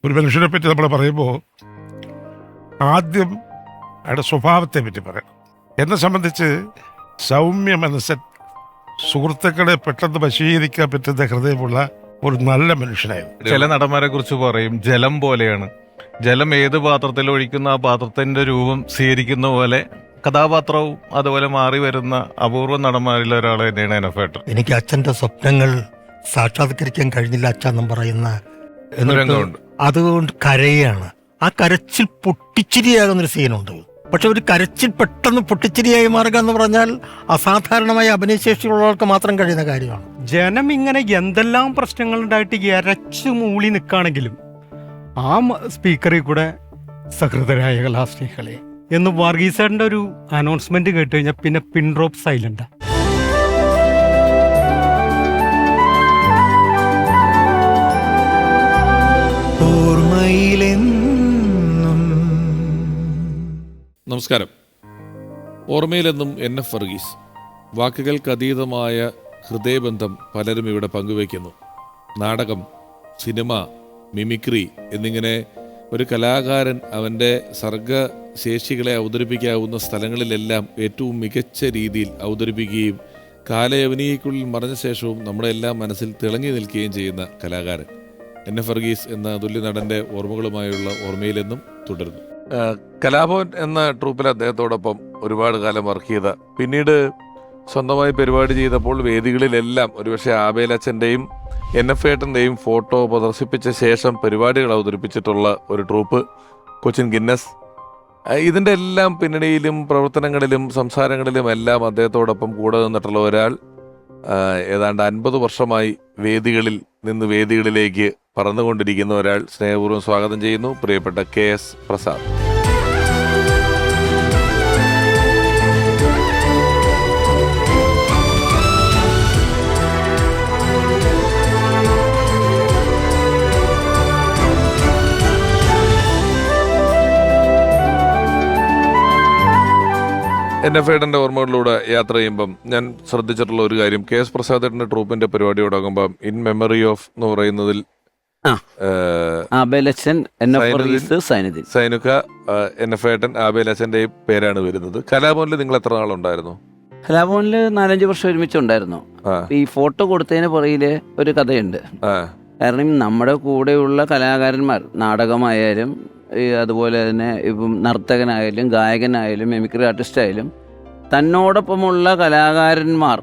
ഒരു മനുഷ്യനെ പറ്റി നമ്മൾ പറയുമ്പോൾ ആദ്യം അയാളുടെ സ്വഭാവത്തെ പറ്റി പറയാം. എന്നെ സംബന്ധിച്ച് സൗമ്യ മനസ്സൻ, സുഹൃത്തുക്കളെ പെട്ടെന്ന് വശീകരിക്കാൻ പറ്റുന്ന ഹൃദയമുള്ള ഒരു നല്ല മനുഷ്യനായിരുന്നു. ചില നടന്മാരെ കുറിച്ച് പറയും ജലം പോലെയാണ്. ജലം ഏത് പാത്രത്തിൽ ഒഴിക്കുന്ന ആ പാത്രത്തിന്റെ രൂപം സ്വീകരിക്കുന്ന പോലെ കഥാപാത്രവും അതുപോലെ മാറി വരുന്ന അപൂർവ നടന്മാരിൽ ഒരാൾ തന്നെയാണ് എനഫേട്ടൻ. എനിക്ക് അച്ഛന്റെ സ്വപ്നങ്ങൾ സാക്ഷാത്കരിക്കാൻ കഴിഞ്ഞില്ല അച്ഛനും പറയുന്ന രംഗമുണ്ട്. അതുകൊണ്ട് കരയാണ്. ആ കരച്ചിൽ പൊട്ടിച്ചിരിയാകുന്നൊരു സീനുണ്ട്. പക്ഷെ ഒരു കരച്ചിൽ പെട്ടെന്ന് പൊട്ടിച്ചിരിയായി മാറുക എന്ന് പറഞ്ഞാൽ അസാധാരണമായ അഭിനയശേഷിയുള്ളവർക്ക് മാത്രം കഴിയുന്ന കാര്യമാണ്. ജനം ഇങ്ങനെ എന്തെല്ലാം പ്രശ്നങ്ങൾ ഉണ്ടായിട്ട് ഇരച്ചു മൂളി നിൽക്കുകയാണെങ്കിലും ആ സ്പീക്കറിൽ കൂടെ സഹൃദരായ കലാസ്നേഹികളെ എന്ന് വർഗീസേട്ടൻ്റെ ഒരു അനൗൺസ്മെന്റ് കേട്ട് കഴിഞ്ഞാൽ പിന്നെ പിൻ ഡ്രോപ്പ് സൈലന്റ്. നമസ്കാരം. ഓർമ്മയിലെന്നും NF വർഗീസ്. വാക്കുകൾക്കതീതമായ ഹൃദയബന്ധം പലരും ഇവിടെ പങ്കുവയ്ക്കുന്നു. നാടകം, സിനിമ, മിമിക്രി എന്നിങ്ങനെ ഒരു കലാകാരൻ അവൻ്റെ സർഗശേഷികളെ അവതരിപ്പിക്കാവുന്ന സ്ഥലങ്ങളിലെല്ലാം ഏറ്റവും മികച്ച രീതിയിൽ അവതരിപ്പിക്കുകയും കാലയവനികയ്ക്കുള്ളിൽ മറഞ്ഞ ശേഷവും നമ്മുടെ എല്ലാം മനസ്സിൽ തിളങ്ങി നിൽക്കുകയും ചെയ്യുന്ന കലാകാരൻ NF വർഗീസ് എന്ന തുല്യ നടൻ്റെ ഓർമ്മകളുമായുള്ള ഓർമ്മയിലെന്നും തുടരുന്നു. കലാഭവൻ എന്ന ട്രൂപ്പിൽ അദ്ദേഹത്തോടൊപ്പം ഒരുപാട് കാലം വർക്ക് ചെയ്ത, പിന്നീട് സ്വന്തമായി പരിപാടി ചെയ്തപ്പോൾ വേദികളിലെല്ലാം ഒരുപക്ഷെ ആബേലച്ചൻ്റെയും NF ഏട്ടൻ്റെയും ഫോട്ടോ പ്രദർശിപ്പിച്ച ശേഷം പരിപാടികൾ അവതരിപ്പിച്ചിട്ടുള്ള ഒരു ട്രൂപ്പ് കൊച്ചിൻ ഗിന്നസ്. ഇതിൻ്റെ എല്ലാം പിന്നണിയിലും പ്രവർത്തനങ്ങളിലും സംസാരങ്ങളിലും എല്ലാം അദ്ദേഹത്തോടൊപ്പം കൂടെ നിന്നിട്ടുള്ള ഒരാൾ ഏതാണ്ട് 50 വർഷമായി വേദികളിൽ നിന്ന് വേദികളിലേക്ക് പറന്നുകൊണ്ടിരിക്കുന്ന ഒരാൾ. സ്നേഹപൂർവ്വം സ്വാഗതം ചെയ്യുന്നു പ്രിയപ്പെട്ട KS പ്രസാദ്. NF ഏട്ടൻ്റെ ഓർമ്മകളിലൂടെ യാത്ര ചെയ്യുമ്പം ഞാൻ ശ്രദ്ധിച്ചിട്ടുള്ള ഒരു കാര്യം, KS പ്രസാദേട്ടൻ്റെ ട്രൂപ്പിന്റെ പരിപാടി തുടങ്ങുമ്പം ഇൻ മെമ്മറി ഓഫ് എന്ന് പറയുന്നതിൽ സൈനുക, NF ഏട്ടൻ, ആബേലച്ചൻ്റെയും പേരാണ് വരുന്നത്. കലാഭവനിൽ നിങ്ങൾ എത്ര നാളുണ്ടായിരുന്നു? കലാഭവനിൽ 4-5 വർഷം ഒരുമിച്ചുണ്ടായിരുന്നു. ഈ ഫോട്ടോ കൊടുത്തതിന് പുറകില് ഒരു കഥയുണ്ട്. കാരണം നമ്മുടെ കൂടെയുള്ള കലാകാരന്മാർ, നാടകമായാലും അതുപോലെ തന്നെ ഇപ്പം നർത്തകനായാലും ഗായകനായാലും മിമിക്രി ആർട്ടിസ്റ്റായാലും, തന്നോടൊപ്പമുള്ള കലാകാരന്മാർ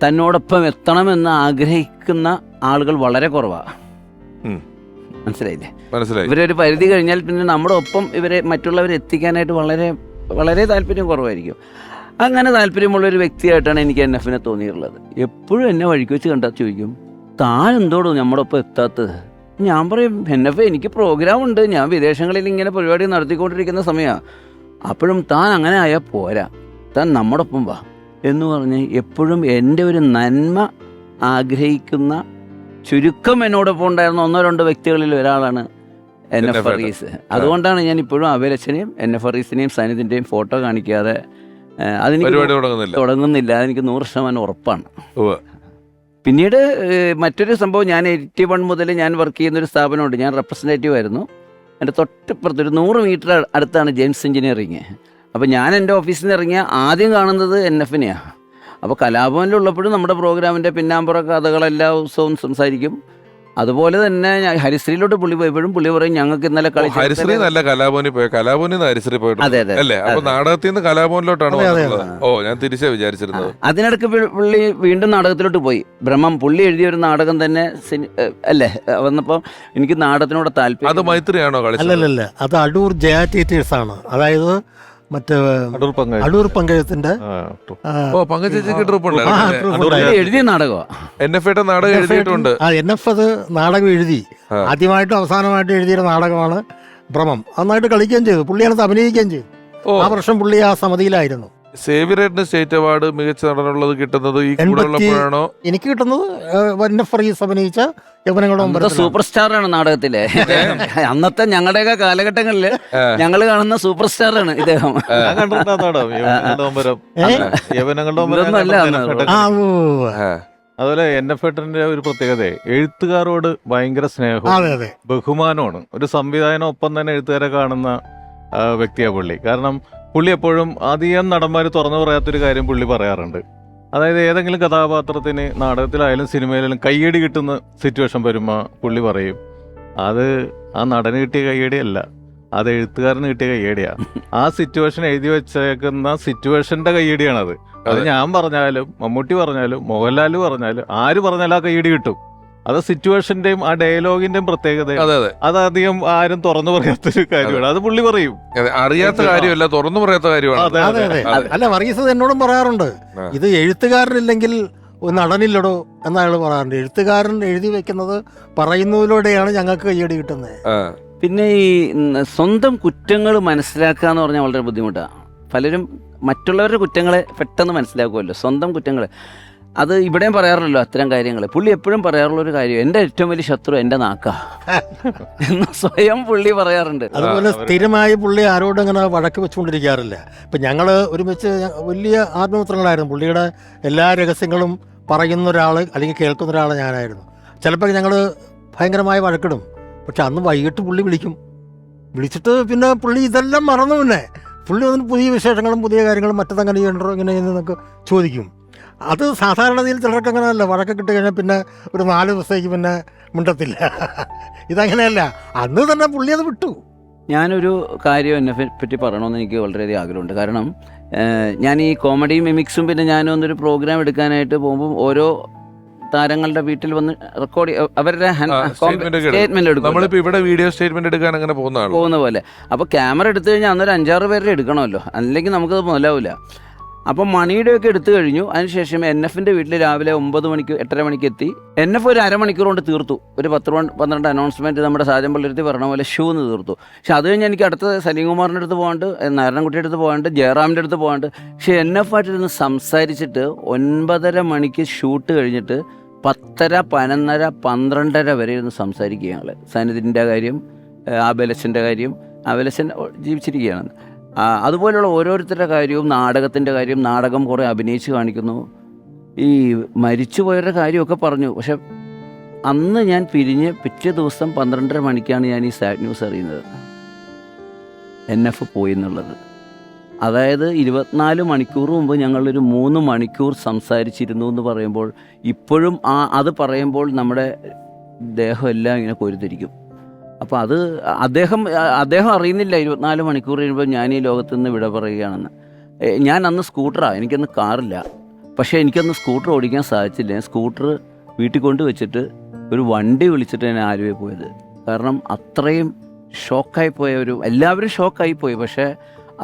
തന്നോടൊപ്പം എത്തണമെന്ന് ആഗ്രഹിക്കുന്ന ആളുകൾ വളരെ കുറവാണ്. മനസ്സിലായില്ലേ? ഇവരൊരു പരിധി കഴിഞ്ഞാൽ പിന്നെ നമ്മുടെ ഒപ്പം ഇവരെ മറ്റുള്ളവരെ എത്തിക്കാനായിട്ട് വളരെ വളരെ താല്പര്യം കുറവായിരിക്കും. അങ്ങനെ താല്പര്യമുള്ളൊരു വ്യക്തിയായിട്ടാണ് എനിക്ക് NF തോന്നിയിട്ടുള്ളത്. എപ്പോഴും എന്നെ വഴിക്ക് വെച്ച് കണ്ടാൽ ചോദിക്കും, താൻ എന്തോടോ നമ്മുടെ ഒപ്പം എത്താത്തത്? ഞാൻ പറയും, NF എനിക്ക് പ്രോഗ്രാം ഉണ്ട്, ഞാൻ വിദേശങ്ങളിൽ ഇങ്ങനെ പരിപാടി നടത്തിക്കൊണ്ടിരിക്കുന്ന സമയമാണ്. അപ്പോഴും താൻ അങ്ങനെ ആയാൽ പോരാ, താൻ നമ്മുടെ ഒപ്പം വാ എന്ന് പറഞ്ഞ് എപ്പോഴും എൻ്റെ ഒരു നന്മ ആഗ്രഹിക്കുന്ന ചുരുക്കം എന്നോടൊപ്പം ഉണ്ടായിരുന്ന 1-2 വ്യക്തികളിൽ ഒരാളാണ് NF വർഗീസ്. അതുകൊണ്ടാണ് ഞാൻ ഇപ്പോഴും ആബേലച്ചനെയും NF വർഗീസിനെയും സൈനിധിൻ്റെയും ഫോട്ടോ കാണിക്കാതെ അതെനിക്ക് തുടങ്ങുന്നില്ല. അതെനിക്ക് 100% ഉറപ്പാണ്. പിന്നീട് മറ്റൊരു സംഭവം, ഞാൻ 81 മുതൽ ഞാൻ വർക്ക് ചെയ്യുന്നൊരു സ്ഥാപനമുണ്ട്. ഞാൻ റെപ്രസെൻറ്റേറ്റീവ് ആയിരുന്നു. എൻ്റെ തൊട്ടിപ്പുറത്ത് ഒരു 100 മീറ്റർ അടുത്താണ് ജെയിംസ് എഞ്ചിനീയറിങ്. അപ്പോൾ ഞാൻ എൻ്റെ ഓഫീസിൽ നിന്ന് ഇറങ്ങിയ ആദ്യം കാണുന്നത് NF-നെയാണ്. അപ്പോൾ കലാഭവനിലുള്ളപ്പോഴും നമ്മുടെ പ്രോഗ്രാമിൻ്റെ പിന്നാമ്പുറ കഥകളെല്ലാ ദിവസവും സംസാരിക്കും. അതുപോലെ തന്നെ ഞാൻ ഹരിശ്രീയിലോട്ട് പുള്ളി പോയപ്പോഴും പുള്ളി പറയും, ഞങ്ങൾക്ക് ഇന്നലെ ഹരിശ്രീ നല്ല കലാഭവനിൽ പോയി, കലാഭവനിൽ ഹരിശ്രീ പോയിട്ട് അല്ലേ? അപ്പൊ നാടകത്തിൽ നിന്ന് കലാഭവനിലോട്ടാണ്. ഞാൻ തിരിച്ചാ വിചാരിച്ചിരുന്നത്. അതിനിടയ്ക്ക് പുള്ളി വീണ്ടും നാടകത്തിലോട്ട് പോയി. ബ്രഹ്മം പുള്ളി എഴുതിയ ഒരു നാടകം തന്നെ അല്ലേ വന്നപ്പോൾ എനിക്ക് നാടകത്തിനോട് താല്പര്യം. അത് മൈത്രിയാണോ കളിച്ചത്? അല്ലല്ല, അത് അടൂർ ജയ തിയേറ്റേഴ്സ് ആണ്. അതായത് മറ്റേ അടൂർ പങ്കജത്തിന്റെ എഴുതിയ നാടകമാണ്. NF ഏട്ടൻ നാടകം എഴുതിയിട്ടുണ്ട്. NF അത് നാടകം എഴുതി. ആദ്യമായിട്ടും അവസാനമായിട്ടും എഴുതിയ നാടകമാണ് ബ്രഹ്മം. നന്നായിട്ട് കളിക്കുകയും ചെയ്തു, പുള്ളിയാണ് അഭിനയിക്കുകയും ചെയ്തു. ആ വർഷം പുള്ളി ആ സമിതിയിലായിരുന്നു. സേവ്യറേട്ടന് സ്റ്റേറ്റ് അവാർഡ് മികച്ച നടനുള്ളത് കിട്ടുന്നത് ഈ കൂടെയുള്ളപ്പോഴാണോ? എനിക്ക് കിട്ടുന്നത് NF വർഗീസ് അഭിനയിച്ച സൂപ്പർ സ്റ്റാറാണ് നാടകത്തിലെ. അന്നത്തെ ഞങ്ങളുടെയൊക്കെ കാലഘട്ടങ്ങളിൽ ഞങ്ങൾ കാണുന്ന സൂപ്പർ സ്റ്റാറാണ് ഇദ്ദേഹം. അതുപോലെ NF-ന്റെ ഒരു പ്രത്യേകത എഴുത്തുകാരോട് ഭയങ്കര സ്നേഹവും അതെ അതെ ബഹുമാനമാണ്. ഒരു സംവിധായകനൊപ്പം തന്നെ എഴുത്തുകാരെ കാണുന്ന വ്യക്തിയാണ് പുള്ളി. കാരണം പുള്ളി എപ്പോഴും അധികം നടന്മാർ തുറന്നു പറയാത്തൊരു കാര്യം പുള്ളി പറയാറുണ്ട്. അതായത് ഏതെങ്കിലും കഥാപാത്രത്തിന് നാടകത്തിലായാലും സിനിമയിലായാലും കയ്യടി കിട്ടുന്ന സിറ്റുവേഷൻ വരുമ്പോൾ പുള്ളി പറയും അത് ആ നടന് കിട്ടിയ കയ്യടിയല്ല, അത് എഴുത്തുകാരന് കിട്ടിയ കയ്യടിയാ. ആ സിറ്റുവേഷൻ എഴുതി വെച്ചേക്കുന്ന സിറ്റുവേഷന്റെ കയ്യടിയാണത്. അത് ഞാൻ പറഞ്ഞാലും മമ്മൂട്ടി പറഞ്ഞാലും മോഹൻലാൽ പറഞ്ഞാലും ആര് പറഞ്ഞാലും ആ കയ്യടി കിട്ടും. അത് സിറ്റുവേഷന്റെയും ആ ഡയലോഗിന്റെയും പ്രത്യേകത. അത് അധികം ആരും തുറന്നു പറയാത്തൊരു കാര്യമാണ്. അത് പുള്ളി പറയും. അറിയാത്ത കാര്യമല്ല, തുറന്നു പറയാത്ത കാര്യമാണ്. അതെ അതെ. അല്ല, വർഗീസ് എന്നോടും പറയാറുണ്ട്, ഇത് എഴുത്തുകാരനില്ലെങ്കിൽ ഒരു നടനില്ലടോ എന്ന് അയാൾ പറയാറുണ്ട്. എഴുത്തുകാരൻ എഴുതി വെക്കുന്നത് പറയുന്നതിലൂടെയാണ് ഞങ്ങൾക്ക് കയ്യടി കിട്ടുന്നത്. പിന്നെ ഈ സ്വന്തം കുറ്റങ്ങൾ മനസ്സിലാക്കുക എന്ന് പറഞ്ഞാൽ വളരെ ബുദ്ധിമുട്ടാണ്. പലരും മറ്റുള്ളവരുടെ കുറ്റങ്ങളെ പെട്ടെന്ന് മനസ്സിലാക്കുമല്ലോ, സ്വന്തം കുറ്റങ്ങൾ. അത് ഇവിടെയും പറയാറുള്ളൂ അത്തരം കാര്യങ്ങൾ. പുള്ളി എപ്പോഴും പറയാറുള്ള ഒരു കാര്യം, എൻ്റെ ഏറ്റവും വലിയ ശത്രു എൻ്റെ നാക്കാ എന്ന് സ്വയം പുള്ളി പറയാറുണ്ട്. അതുപോലെ സ്ഥിരമായി പുള്ളി ആരോടും അങ്ങനെ വഴക്ക് വെച്ചുകൊണ്ടിരിക്കാറില്ല. ഇപ്പം ഞങ്ങൾ ഒരുമിച്ച് വലിയ ആത്മമിത്രങ്ങളായിരുന്നു. പുള്ളിയുടെ എല്ലാ രഹസ്യങ്ങളും പറയുന്ന ഒരാൾ അല്ലെങ്കിൽ കേൾക്കുന്ന ഒരാൾ ഞാനായിരുന്നു. ചിലപ്പോൾ ഞങ്ങൾ ഭയങ്കരമായ വഴക്കിടും. പക്ഷെ അന്ന് വൈകിട്ട് പുള്ളി വിളിച്ചിട്ട് പിന്നെ പുള്ളി ഇതെല്ലാം മറന്നു. പിന്നെ പുള്ളി വന്നിട്ട് പുതിയ വിശേഷങ്ങളും പുതിയ കാര്യങ്ങളും മറ്റതങ്ങനെ ചെയ്യണ്ടോ ഇങ്ങനെ എന്നൊക്കെ ചോദിക്കും. അത് സാധാരണതയിൽ ചിലർക്ക് അങ്ങനെയല്ല. വഴക്ക് കിട്ടി കഴിഞ്ഞാൽ പിന്നെ ഒരു 4 ദിവസത്തേക്ക് പിന്നെ മിണ്ടത്തില്ല. ഇതങ്ങനെയല്ല, അന്ന് തന്നെ പുള്ളി അത് വിട്ടു. ഞാനൊരു കാര്യം എന്നെ പറ്റി പറയണമെന്ന് എനിക്ക് വളരെയധികം ആഗ്രഹമുണ്ട്. കാരണം ഞാൻ ഈ കോമഡി മിമിക്സും പിന്നെ ഞാനൊന്നൊരു പ്രോഗ്രാം എടുക്കാനായിട്ട് പോകുമ്പോൾ ഓരോ താരങ്ങളുടെ വീട്ടിൽ വന്ന് റെക്കോർഡ് അവരുടെ സ്റ്റേറ്റ്മെന്റ് എടുക്കും. നമ്മളിപ്പോ ഇവിടെ വീഡിയോ സ്റ്റേറ്റ്മെന്റ് എടുക്കാൻ അങ്ങനെ പോകുന്ന പോലെ. അപ്പോൾ ക്യാമറ എടുത്തു കഴിഞ്ഞാൽ അന്നൊരു 5-6 പേരുടെ എടുക്കണമല്ലോ, അല്ലെങ്കിൽ നമുക്കത് മുതലാവില്ല. അപ്പം മണിയുടെയൊക്കെ എടുത്തു കഴിഞ്ഞു. അതിനുശേഷം NF-ന്റെ വീട്ടിൽ രാവിലെ 9 മണിക്ക് 8:30 മണിക്ക് എത്തി. NF ഒരു അരമണിക്കൂർ കൊണ്ട് തീർത്തു. ഒരു 10-12 അനൗൺസ്മെന്റ് നമ്മുടെ സാജൻ പള്ളിരുത്തി പറഞ്ഞ പോലെ ഷൂന്ന് തീർത്തു. പക്ഷെ അത് കഴിഞ്ഞ് എനിക്ക് അടുത്ത സലീംകുമാറിൻ്റെ അടുത്ത് പോകാണ്ട്, നാരായണൻകുട്ടിയുടെ അടുത്ത് പോകാണ്ട്, ജയറാമിൻ്റെ അടുത്ത് പോകാണ്ട്. പക്ഷെ NF-ആയിട്ടിരുന്ന് സംസാരിച്ചിട്ട് 9:30 മണിക്ക് ഷൂട്ട് കഴിഞ്ഞിട്ട് 10:30, 11:30, 12:30 വരെ ഇരുന്ന് സംസാരിക്കുക. ഞങ്ങൾ സന്നിധിൻ്റെ കാര്യം, ആബലച്ചൻ്റെ കാര്യം, ആബലച്ചൻ ജീവിച്ചിരിക്കുകയാണ്. അതുപോലെയുള്ള ഓരോരുത്തരുടെ കാര്യവും, നാടകത്തിൻ്റെ കാര്യം, നാടകം കുറേ അഭിനയിച്ച് കാണിക്കുന്നു. ഈ മരിച്ചുപോയവരുടെ കാര്യമൊക്കെ പറഞ്ഞു. പക്ഷെ അന്ന് ഞാൻ പിരിഞ്ഞ് പിറ്റേ ദിവസം 12:30 മണിക്കാണ് ഞാൻ ഈ സാഡ് ന്യൂസ് അറിയുന്നത്, NF പോയി എന്നുള്ളത്. അതായത് 24 മണിക്കൂർ മുമ്പ് ഞങ്ങളൊരു 3 മണിക്കൂർ സംസാരിച്ചിരുന്നു എന്ന് പറയുമ്പോൾ ഇപ്പോഴും അത് പറയുമ്പോൾ നമ്മുടെ ദേഹം എല്ലാം ഇങ്ങനെ കൊരുതിരിക്കും. അപ്പോൾ അത് അദ്ദേഹം അറിയുന്നില്ല 24 മണിക്കൂർ കഴിയുമ്പോൾ ഞാൻ ഈ ലോകത്ത് നിന്ന് വിട പറയുകയാണെന്ന്. ഞാൻ അന്ന് സ്കൂട്ടറാണ്, എനിക്കന്ന് കാറില്ല. പക്ഷേ എനിക്കന്ന് സ്കൂട്ടർ ഓടിക്കാൻ സാധിച്ചില്ല. സ്കൂട്ടർ വീട്ടിൽ കൊണ്ട് വെച്ചിട്ട് ഒരു വണ്ടി വിളിച്ചിട്ട് ഞാൻ ആലുവയിൽ പോയത്. കാരണം അത്രയും ഷോക്കായിപ്പോയ എല്ലാവരും ഷോക്കായിപ്പോയി. പക്ഷേ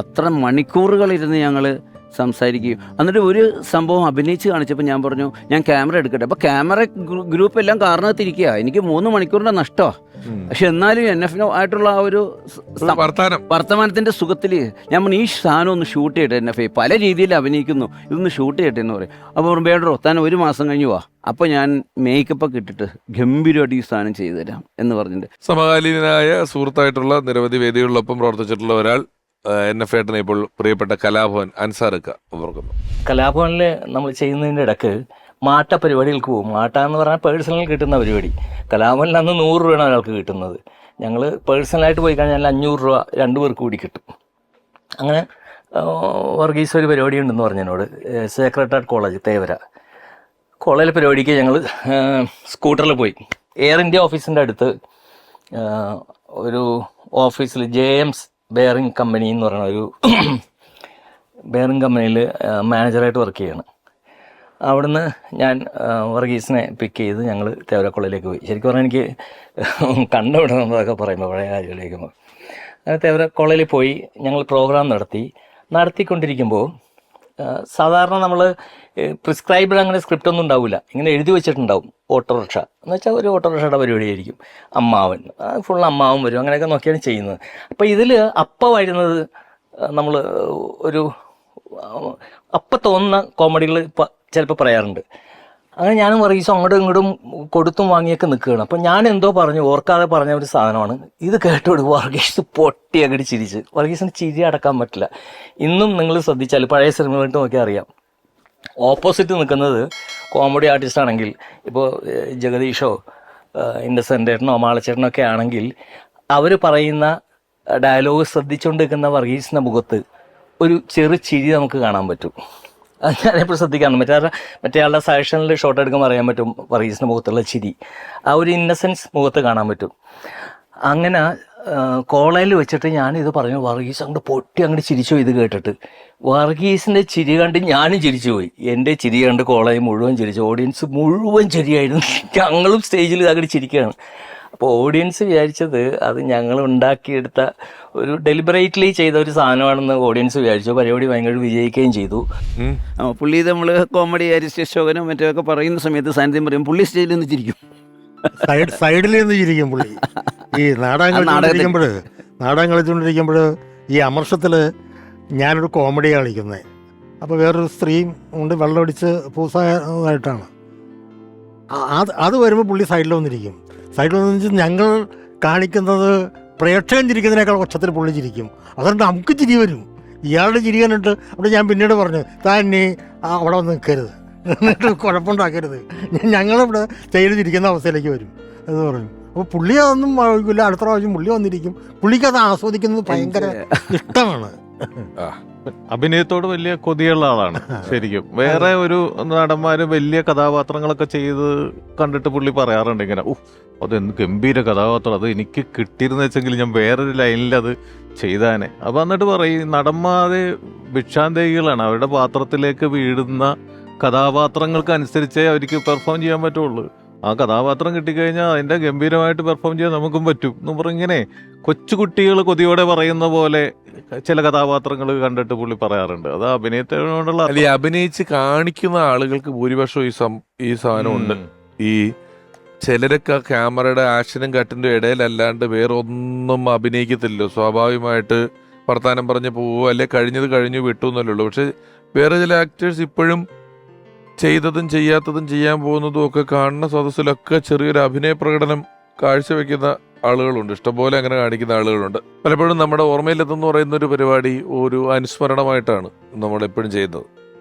അത്ര മണിക്കൂറുകളിരുന്ന് ഞങ്ങൾ സംസാരിക്കുകയും എന്നിട്ട് ഒരു സംഭവം അഭിനയിച്ച് കാണിച്ചപ്പോൾ ഞാൻ പറഞ്ഞു ഞാൻ ക്യാമറ എടുക്കട്ടെ. അപ്പോൾ ക്യാമറ ഗ്രൂപ്പ് എല്ലാം കാരണത്തിരിക്കുക. എനിക്ക് 3 മണിക്കൂറിൻ്റെ നഷ്ടമാണ്. പക്ഷെ എന്നാലും NF-ആയിട്ടുള്ള ആ ഒരു വർത്തമാനത്തിൻ്റെ സുഖത്തിൽ ഞാൻ പറഞ്ഞു ഈ സാധനം ഒന്ന് ഷൂട്ട് ചെയ്യട്ടെ, NF പല രീതിയിൽ അഭിനയിക്കുന്നു, ഇതൊന്ന് ഷൂട്ട് ചെയ്യട്ടെ എന്ന് പറയും. അപ്പോൾ വേണ്ടോ താൻ 1 മാസം കഴിഞ്ഞു വാ, അപ്പോൾ ഞാൻ മേക്കപ്പൊക്കെ ഇട്ടിട്ട് ഗംഭീരമായിട്ട് ഈ സാധനം ചെയ്തു തരാം എന്ന് പറഞ്ഞിട്ട്. സമകാലീനായ സുഹൃത്തായിട്ടുള്ള നിരവധി വേദികളിലൊപ്പം പ്രവർത്തിച്ചിട്ടുള്ള ഒരാൾ NF-ഏട്ടനെ ഇപ്പോൾ പ്രിയപ്പെട്ട കലാഭവൻ അൻസാർക്ക് ഓർക്കുന്നു. കലാഭവനിൽ നമ്മൾ ചെയ്യുന്നതിൻ്റെ ഇടയ്ക്ക് മാട്ട പരിപാടികൾക്ക് പോകും. മാട്ട എന്ന് പറഞ്ഞാൽ പേഴ്സണൽ കിട്ടുന്ന പരിപാടി. കലാഭവനിൽ അന്ന് 100 രൂപയാണ് ഒരാൾക്ക് കിട്ടുന്നത്. ഞങ്ങൾ പേഴ്സണലായിട്ട് പോയി കഴിഞ്ഞാൽ 500 രൂപ 2 പേർക്ക് കൂടി കിട്ടും. അങ്ങനെ വർഗീസ് ഒരു പരിപാടി ഉണ്ടെന്ന് പറഞ്ഞതിനോട് സേക്രഡ് ഹാർട്ട് കോളേജ് തേവര കോളേജിലെ പരിപാടിക്ക് ഞങ്ങൾ സ്കൂട്ടറിൽ പോയി. എയർ ഇന്ത്യ ഓഫീസിൻ്റെ അടുത്ത് ഒരു ഓഫീസിൽ JM's ബെയറിംഗ് കമ്പനി എന്ന് പറയുന്ന ഒരു ബെയറിംഗ് കമ്പനിയിൽ മാനേജറായിട്ട് വർക്ക് ചെയ്യാണ്. അവിടുന്ന് ഞാൻ വർഗീസിനെ പിക്ക് ചെയ്ത് ഞങ്ങൾ തേവര കോളേജിലേക്ക് പോയി. ശരിക്കും പറഞ്ഞാൽ എനിക്ക് കണ്ടുവിടണമെന്നതൊക്കെ പറയുമ്പോൾ പഴയ കാര്യങ്ങളിലേക്ക് പോയി. അങ്ങനെ തേവര കോളേജിൽ പോയി ഞങ്ങൾ പ്രോഗ്രാം നടത്തിക്കൊണ്ടിരിക്കുമ്പോൾ സാധാരണ നമ്മൾ പ്രിസ്ക്രൈബിൾ അങ്ങനെ സ്ക്രിപ്റ്റ് ഒന്നും ഉണ്ടാവില്ല, ഇങ്ങനെ എഴുതി വെച്ചിട്ടുണ്ടാവും. ഓട്ടോറിക്ഷ എന്ന് വെച്ചാൽ ഒരു ഓട്ടോറിക്ഷയുടെ പരിപാടിയായിരിക്കും. അമ്മാവൻ ഫുൾ അമ്മാവൻ വരും, അങ്ങനെയൊക്കെ നോക്കിയാണ് ചെയ്യുന്നത്. അപ്പോൾ ഇതിൽ വരുന്നത് നമ്മൾ ഒരു തോന്നുന്ന കോമഡികൾ ചിലപ്പോൾ പറയാറുണ്ട്. അങ്ങനെ ഞാനും വർഗീസും അങ്ങോട്ടും ഇങ്ങോട്ടും കൊടുത്തും വാങ്ങിയൊക്കെ നിൽക്കുകയാണ്. അപ്പം ഞാൻ എന്തോ ഓർക്കാതെ പറഞ്ഞ ഒരു സാധനമാണ്. ഇത് കേട്ടോട് വർഗീസ് പൊട്ടിയകടി ചിരിച്ച്. വർഗീസിന് ചിരി അടക്കാൻ പറ്റില്ല. ഇന്നും നിങ്ങൾ ശ്രദ്ധിച്ചാൽ പഴയ സിനിമകളിട്ട് നോക്കിയാൽ അറിയാം. ഓപ്പോസിറ്റ് നിൽക്കുന്നത് കോമഡി ആർട്ടിസ്റ്റ് ആണെങ്കിൽ ഇപ്പോൾ ജഗദീഷോ ഇന്നസെൻ്റ് ഏട്ടനോ മാളച്ചേട്ടനോ ഒക്കെ ആണെങ്കിൽ അവർ പറയുന്ന ഡയലോഗ് ശ്രദ്ധിച്ചുകൊണ്ട് നിൽക്കുന്ന വർഗീസിൻ്റെ മുഖത്ത് ഒരു ചെറു ചിരി നമുക്ക് കാണാൻ പറ്റും. അത് ഞാനെപ്പോഴും ശ്രദ്ധിക്കാറുണ്ട്. മറ്റേയാളുടെ സജഷനിൽ ഷോട്ട് എടുക്കുമ്പോൾ അറിയാൻ പറ്റും വർഗീസിൻ്റെ മുഖത്തുള്ള ചിരി, ആ ഒരു ഇന്നസെൻസ് മുഖത്ത് കാണാൻ പറ്റും. അങ്ങനെ കോളേജിൽ വെച്ചിട്ട് ഞാനിത് പറഞ്ഞു, വർഗീസ് അങ്ങോട്ട് പൊട്ടി അങ്ങോട്ട് ചിരിച്ചു. ഇത് കേട്ടിട്ട് വർഗീസിൻ്റെ ചിരി കണ്ട് ഞാനും ചിരിച്ചു പോയി. എൻ്റെ ചിരി കണ്ട് കോളേജ് മുഴുവൻ ചിരിച്ചു, ഓഡിയൻസ് മുഴുവൻ ചിരിയായിരുന്നു. ഞങ്ങളും സ്റ്റേജിൽ അങ്ങോട്ട് ചിരിക്കുകയാണ്. അപ്പോൾ ഓഡിയൻസ് വിചാരിച്ചത് അത് ഞങ്ങൾ ഉണ്ടാക്കിയെടുത്ത ഒരു ഡെലിബറേറ്റ്ലി ചെയ്ത ഒരു സാധനമാണെന്ന് ഓഡിയൻസ് വിചാരിച്ചു. പരിപാടി ഭയങ്കര വിജയിക്കുകയും ചെയ്തു. പുള്ളി നമ്മൾ കോമഡി അരിസ്റ്റോകനും മറ്റൊക്കെ പറയുന്ന സമയത്ത് സാന്നിധ്യം പറയും, പുള്ളി സ്റ്റേജിൽ നിന്ന് ചിരിക്കും. സൈഡിൽ നിന്ന് ചിരിക്കും പുള്ളി. ഈ നാടകം കളിച്ചുകൊണ്ടിരിക്കുമ്പോൾ ഈ അമർഷത്തിൽ ഞാനൊരു കോമഡി കളിക്കുന്നത്. അപ്പോൾ വേറൊരു സ്ത്രീയും കൊണ്ട് വെള്ളമടിച്ച് പൂസായിട്ടാണ് അത് വരുമ്പോൾ പുള്ളി സൈഡിൽ വന്നിരിക്കും. സൈഡിൽ വന്നിട്ട് ഞങ്ങൾ കാണിക്കുന്നത് പ്രേക്ഷകൻ ചിരിക്കുന്നതിനേക്കാൾ ഒച്ചത്തിൽ പുള്ളി ചിരിക്കും. അതുകൊണ്ട് നമുക്ക് ചിരി വരും. ഇയാളുടെ ചിരി കണ്ടിട്ട് അവിടെ ഞാൻ പിന്നീട് പറഞ്ഞു, താൻ നീ അവിടെ വന്ന് നിൽക്കരുത്, എന്നിട്ട് കുഴപ്പമുണ്ടാക്കരുത്, ഞങ്ങളിവിടെ ചെയ്തിരിക്കുന്ന അവസ്ഥയിലേക്ക് വരും എന്ന് പറഞ്ഞു. അപ്പോൾ പുള്ളി അതൊന്നും ആവില്ല. അടുത്ത പ്രാവശ്യം പുള്ളി വന്നിരിക്കും. പുള്ളിക്ക് അത് ആസ്വദിക്കുന്നത് ഭയങ്കര ഇഷ്ടമാണ്. അഭിനയത്തോട് വലിയ കൊതിയുള്ള ആളാണ് ശരിക്കും. വേറെ ഒരു നടന്മാര് വലിയ കഥാപാത്രങ്ങളൊക്കെ ചെയ്ത് കണ്ടിട്ട് പുള്ളി പറയാറുണ്ട് ഇങ്ങനെ, അത് എന്ത് ഗംഭീര കഥാപാത്രം, അത് എനിക്ക് കിട്ടിയിരുന്ന വെച്ചെങ്കിൽ ഞാൻ വേറൊരു ലൈനിൽ അത് ചെയ്താനെ. അപ്പം എന്നിട്ട് പറയും, നടന്മാര് ഭിക്ഷാന്തേഹികളാണ്, അവരുടെ പാത്രത്തിലേക്ക് വീഴുന്ന കഥാപാത്രങ്ങൾക്ക് അനുസരിച്ചേ അവർക്ക് പെർഫോം ചെയ്യാൻ പറ്റുള്ളൂ. ആ കഥാപാത്രം കിട്ടിക്കഴിഞ്ഞാൽ അതിൻ്റെ ഗംഭീരമായിട്ട് പെർഫോം ചെയ്യാൻ നമുക്കും പറ്റും എന്ന് പറഞ്ഞിങ്ങനെ കൊച്ചുകുട്ടികൾ കൊതിയോടെ പറയുന്ന പോലെ ചില കഥാപാത്രങ്ങൾ കണ്ടിട്ട് പുള്ളി പറയാറുണ്ട്. അത് അഭിനയത്തിനോടുള്ള അഭിനയിച്ച് കാണിക്കുന്ന ആളുകൾക്ക് ഭൂരിപക്ഷം ഈ സാധനം ഉണ്ട്. ഈ ചിലരൊക്കെ ക്യാമറയുടെ ആക്ഷനും കട്ടിൻ്റെ ഇടയിലല്ലാണ്ട് വേറെ ഒന്നും അഭിനയിക്കത്തില്ലല്ലോ. സ്വാഭാവികമായിട്ട് വർത്താനം പറഞ്ഞ് പോവുക, അല്ലെ കഴിഞ്ഞത് കഴിഞ്ഞു വിട്ടു എന്നല്ലേ ഉള്ളൂ. പക്ഷെ വേറെ ചില ആക്ടേഴ്സ് ഇപ്പോഴും ചെയ്തതും ചെയ്യാത്തതും ചെയ്യാൻ പോകുന്നതും ഒക്കെ കാണുന്ന സദസ്സിലൊക്കെ ചെറിയൊരു അഭിനയ പ്രകടനം കാഴ്ചവെക്കുന്ന ആളുകളുണ്ട്. ഇഷ്ടംപോലെ അങ്ങനെ കാണിക്കുന്ന ആളുകളുണ്ട്. പലപ്പോഴും നമ്മുടെ ഓർമ്മയിലെത്തുന്ന പറയുന്ന ഒരു പരിപാടി ഒരു അനുസ്മരണമായിട്ടാണ് നമ്മളെപ്പോഴും ചെയ്യുന്നത്.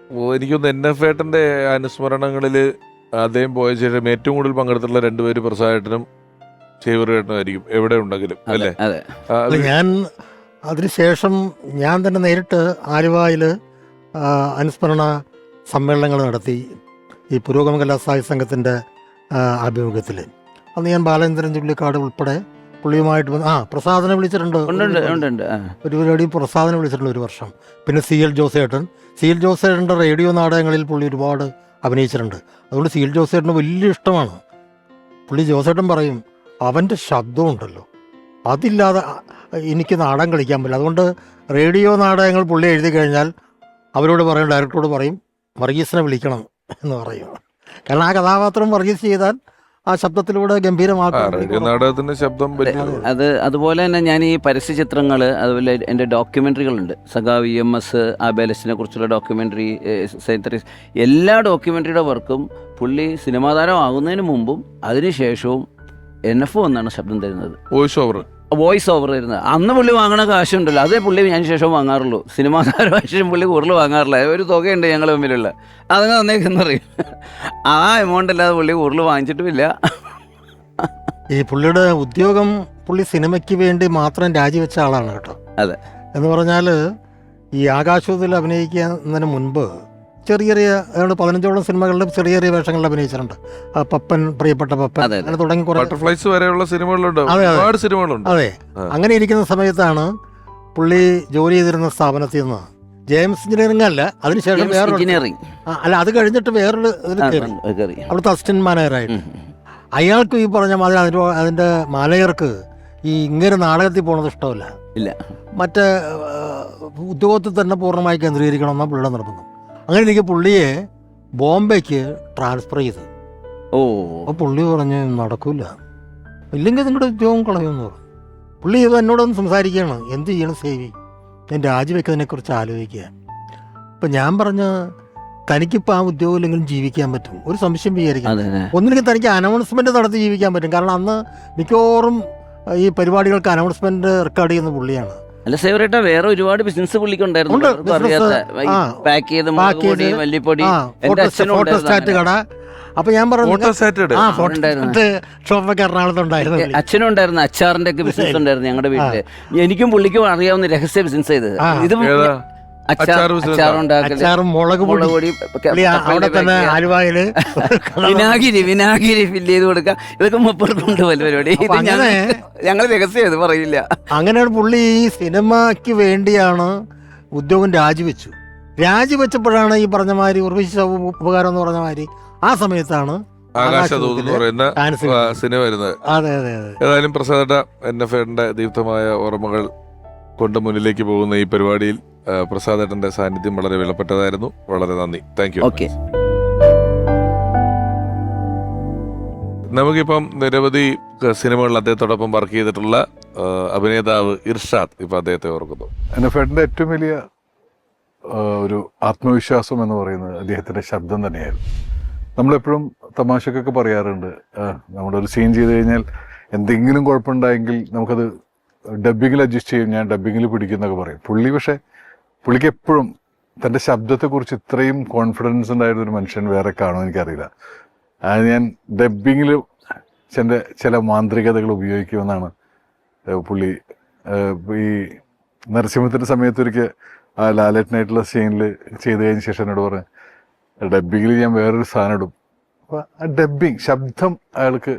എനിക്കൊന്ന് NF-ഏട്ടൻ്റെ അനുസ്മരണങ്ങളിൽ അദ്ദേഹം പോയ ശേഷം ഏറ്റവും കൂടുതൽ പങ്കെടുത്തുള്ള രണ്ടുപേര് പ്രസാദേട്ടനും ചേവൂരേട്ടനുമായിരിക്കും എവിടെ ഉണ്ടെങ്കിലും, അല്ലേ? ഞാൻ അതിനുശേഷം ഞാൻ തന്നെ നേരിട്ട് ആലുവയിൽ അനുസ്മരണ സമ്മേളനങ്ങൾ നടത്തി. ഈ പുരോഗമ കലാസാഹിത്യ സംഘത്തിൻ്റെ ആഭിമുഖ്യത്തിൽ അന്ന് ഞാൻ ബാലേന്ദ്രൻ ചുള്ളിക്കാട് ഉൾപ്പെടെ പുള്ളിയുമായിട്ട് പ്രസാദനെ വിളിച്ചിട്ടുണ്ട്. ഒരു പരിപാടി പ്രസാദനെ വിളിച്ചിട്ടുണ്ട് ഒരു വർഷം. പിന്നെ CL ജോസേട്ടൻ്റെ റേഡിയോ നാടകങ്ങളിൽ പുള്ളി ഒരുപാട് അഭിനയിച്ചിട്ടുണ്ട്. അതുകൊണ്ട് CL ജോസേട്ടന് വലിയ ഇഷ്ടമാണ്. പുള്ളി ജോസേട്ടൻ പറയും, അവൻ്റെ ശബ്ദമുണ്ടല്ലോ, അതില്ലാതെ എനിക്ക് നാടകം കളിക്കാൻ പറ്റില്ല. അതുകൊണ്ട് റേഡിയോ നാടകങ്ങൾ പുള്ളി എഴുതി കഴിഞ്ഞാൽ അവരോട് പറയും, ഡയറക്ടറോട് പറയും, വർഗീസിനെ വിളിക്കണം എന്ന് പറയും. കാരണം ആ കഥാപാത്രം വർഗീസ് ചെയ്താൽ ആ ശബ്ദത്തിലൂടെ ഗംഭീരമാക്കും നാടകത്തിന്റെ ശബ്ദം. അതുപോലെ തന്നെ ഞാൻ ഈ പരസ്യ ചിത്രങ്ങൾ, അതുപോലെ എൻ്റെ ഡോക്യുമെൻ്ററികളുണ്ട്. സഖാവ് EMS ആബേലസിനെ കുറിച്ചുള്ള ഡോക്യുമെൻ്ററി, എല്ലാ ഡോക്യുമെൻ്ററിയുടെ വർക്കും പുള്ളി സിനിമാ താരം ആകുന്നതിന് മുമ്പും അതിനുശേഷവും NF വന്നാണ് ശബ്ദം തരുന്നത്. വോയിസ് ഓവർ തരുന്നത്. അന്ന് പുള്ളി വാങ്ങണ കാശുണ്ടല്ലോ, അതേ പുള്ളി ഞാൻ ശേഷം വാങ്ങാറുള്ളൂ. സിനിമാ താരം പുള്ളി കൂടുതൽ വാങ്ങാറില്ല. ഒരു തുകയുണ്ട് ഞങ്ങൾ തമ്മിലുള്ള, അതങ്ങ് തന്നേക്കെന്ന് പറയും. ആ എമൗണ്ട് അല്ലാതെ പുള്ളി കൂടുതൽ വാങ്ങിച്ചിട്ടുമില്ല. ഈ പുള്ളിയുടെ ഉദ്യോഗം പുള്ളി സിനിമയ്ക്ക് വേണ്ടി മാത്രം രാജിവെച്ച ആളാണ് കേട്ടോ. അതെ. എന്ന് പറഞ്ഞാൽ ഈ ആകാശത്തിൽ അഭിനയിക്കുന്നതിന് മുൻപ് ചെറിയ 15ഓളം സിനിമകളിലും ചെറിയ വേഷങ്ങളിൽ അഭിനയിച്ചിട്ടുണ്ട്. പപ്പൻ, പ്രിയപ്പെട്ട പപ്പൻ, അങ്ങനെ തുടങ്ങി ബട്ടർഫ്ലൈസ് വരെയുള്ള സിനിമകളുണ്ട്, ഒരുപാട് സിനിമകളുണ്ട്. അതെ. അങ്ങനെ ഇരിക്കുന്ന സമയത്താണ് പുള്ളി ജോലി ചെയ്തിരുന്ന സ്ഥാപനത്തിൽ നിന്ന് ജെയിംസ് എഞ്ചിനീയറിംഗ് അല്ല, അതിനുശേഷം അത് കഴിഞ്ഞിട്ട് വേറൊരു അവിടുത്തെ അസിസ്റ്റന്റ് മാനേജറായിട്ട്. അയാൾക്ക് ഈ പറഞ്ഞ മാതിരി അതിൻ്റെ മാനേജർക്ക് ഈ ഇങ്ങനെ നാടകത്തിൽ പോകുന്നത് ഇഷ്ടമല്ല. മറ്റേ ഉദ്യോഗത്തിൽ തന്നെ പൂർണ്ണമായി കേന്ദ്രീകരിക്കണമെന്നാണ് പുള്ളിയുടെ നിർബന്ധം. അങ്ങനെ എനിക്ക് പുള്ളിയെ ബോംബെക്ക് ട്രാൻസ്ഫർ ചെയ്തു. അപ്പോൾ പുള്ളി പറഞ്ഞ് നടക്കില്ല, ഇല്ലെങ്കിൽ നിങ്ങളുടെ ഉദ്യോഗം കളയുമെന്ന് പറഞ്ഞു. പുള്ളി എന്നോടൊന്ന് സംസാരിക്കുകയാണ്, എന്ത് ചെയ്യണം സേവി, ഞാൻ രാജിവെക്കുന്നതിനെക്കുറിച്ച് ആലോചിക്കുക. അപ്പം ഞാൻ പറഞ്ഞ്, തനിക്കിപ്പോൾ ആ ഉദ്യോഗം ഇല്ലെങ്കിലും ജീവിക്കാൻ പറ്റും, ഒരു സംശയം വിചാരിക്കാം. ഒന്നില്ലെങ്കിൽ തനിക്ക് അനൗൺസ്മെൻറ്റ് നടത്തി ജീവിക്കാൻ പറ്റും. കാരണം അന്ന് മിക്കവാറും ഈ പരിപാടികൾക്ക് അനൗൺസ്മെൻറ്റ് റെക്കോർഡ് ചെയ്യുന്ന പുള്ളിയാണ്. അല്ല സേവറേട്ടാ, വേറെ ഒരുപാട് ബിസിനസ് പുള്ളിക്കുണ്ടായിരുന്നു. ഉണ്ട്, പലർക്കും അറിയാത്ത business. ആ. പാക്ക് ചെയ്ത് പാക്ക് മുളക് പൊടി, ചെയ്ത് മല്ലിപ്പൊടി. ആ, എന്റെ അച്ഛനും ഫോട്ടോസ്റ്റാറ്റ് കട. അപ്പൊ ഞാൻ പറഞ്ഞു ഫോട്ടോസ്റ്റാറ്റഡ് ആ ഫോട്ടോസ്റ്റാറ്റ് ഷോപ്പൊക്കെ എറണാകുളത്ത് ഉണ്ടായിരുന്നു. അച്ഛനും ഉണ്ടായിരുന്നു, അച്ചാറിന്റെ ഒക്കെ ബിസിനസ് ഉണ്ടായിരുന്നു ഞങ്ങളുടെ വീട്ടില്. എനിക്കും പുള്ളിക്കും അറിയാവുന്ന രഹസ്യ ബിസിനസ് ചെയ്ത് ആ. ഇത് ഏതാ? അച്ചാർ business ആ? അച്ചാറുണ്ടാക്കല്, അച്ചാറും മുളക് മുളക് പൊടി പൊടി, പുള്ളി അവിടെ തന്നെ ആലുവായില് വിനാഗിരി ഫില്ല് ചെയ്ത് കൊടുക്കുക. ഇതൊക്കെ മുപ്പർക്കുണ്ട് പരിപാടി. ഇത് അപ്പൊ അങ്ങനെ ഞങ്ങൾ രഹസ്യം ഇത് പറയില്ല. അങ്ങനെയാണ് പുള്ളി ഈ സിനിമയ്ക്ക് വേണ്ടിയാണ് ഉദ്യോഗം രാജിവെച്ചപ്പോഴാണ് ഈ പറഞ്ഞ മാതിരി ഉർവശി ഉപകാരം എന്ന് പറഞ്ഞ മാതിരി ആ സമയത്താണ് ആകാശദൂത് എന്ന് പറയുന്ന ഡാൻസ് സിനിമ വരുന്നത്. അതെ അതെ അതെ. ഏതായാലും പ്രസാദേട്ട, NFAന്റെ ദീപ്തമായ ഓർമ്മകൾ കൊണ്ട് മുന്നിലേക്ക് പോകുന്ന ഈ പരിപാടിയിൽ പ്രസാദേട്ടന്റെ സാന്നിധ്യം വളരെ വിലപ്പെട്ടതായിരുന്നു. വളരെ നന്ദി. Thank you. ഓക്കെ. നമുക്കിപ്പം നിരവധി സിനിമകളിൽ അദ്ദേഹത്തോടൊപ്പം വർക്ക് ചെയ്തിട്ടുള്ള അഭിനേതാവ് ഇർഷാദ് ഇപ്പൊ അദ്ദേഹത്തെ ഓർക്കുന്നു. NFAന്റെ ഏറ്റവും വലിയ ഒരു ആത്മവിശ്വാസം എന്ന് പറയുന്നത് അദ്ദേഹത്തിന്റെ ശബ്ദം തന്നെയായിരുന്നു. നമ്മളെപ്പോഴും തമാശക്കൊക്കെ പറയാറുണ്ട്, നമ്മളൊരു സീൻ ചെയ്ത് കഴിഞ്ഞാൽ എന്തെങ്കിലും കുഴപ്പമുണ്ടായെങ്കിൽ നമുക്കത് ഡബ്ബിങ്ങിൽ അഡ്ജസ്റ്റ് ചെയ്യും, ഞാൻ ഡബ്ബിങ്ങിൽ പിടിക്കുന്നൊക്കെ പറയും. പക്ഷേ പുള്ളിക്ക് എപ്പോഴും തൻ്റെ ശബ്ദത്തെക്കുറിച്ച് ഇത്രയും കോൺഫിഡൻസ് ഉണ്ടായിരുന്ന ഒരു മനുഷ്യൻ വേറെ കാണുമെന്ന് എനിക്കറിയില്ല. അത് ഞാൻ ഡബ്ബിങ്ങിൽ ചില മാന്ത്രികതകൾ ഉപയോഗിക്കുമെന്നാണ് പുള്ളി ഈ നരസിംഹത്തിൻ്റെ സമയത്തൊരിക്കൽ ആ ലാലേട്ടനായിട്ടുള്ള സീനിൽ ചെയ്ത് കഴിഞ്ഞ ശേഷം എന്നോട് പറഞ്ഞു, ഡബ്ബിങ്ങിൽ ഞാൻ വേറൊരു സാധനം ഇടും. അപ്പോൾ ആ ഡബ്ബിങ് ശബ്ദം അയാൾക്ക്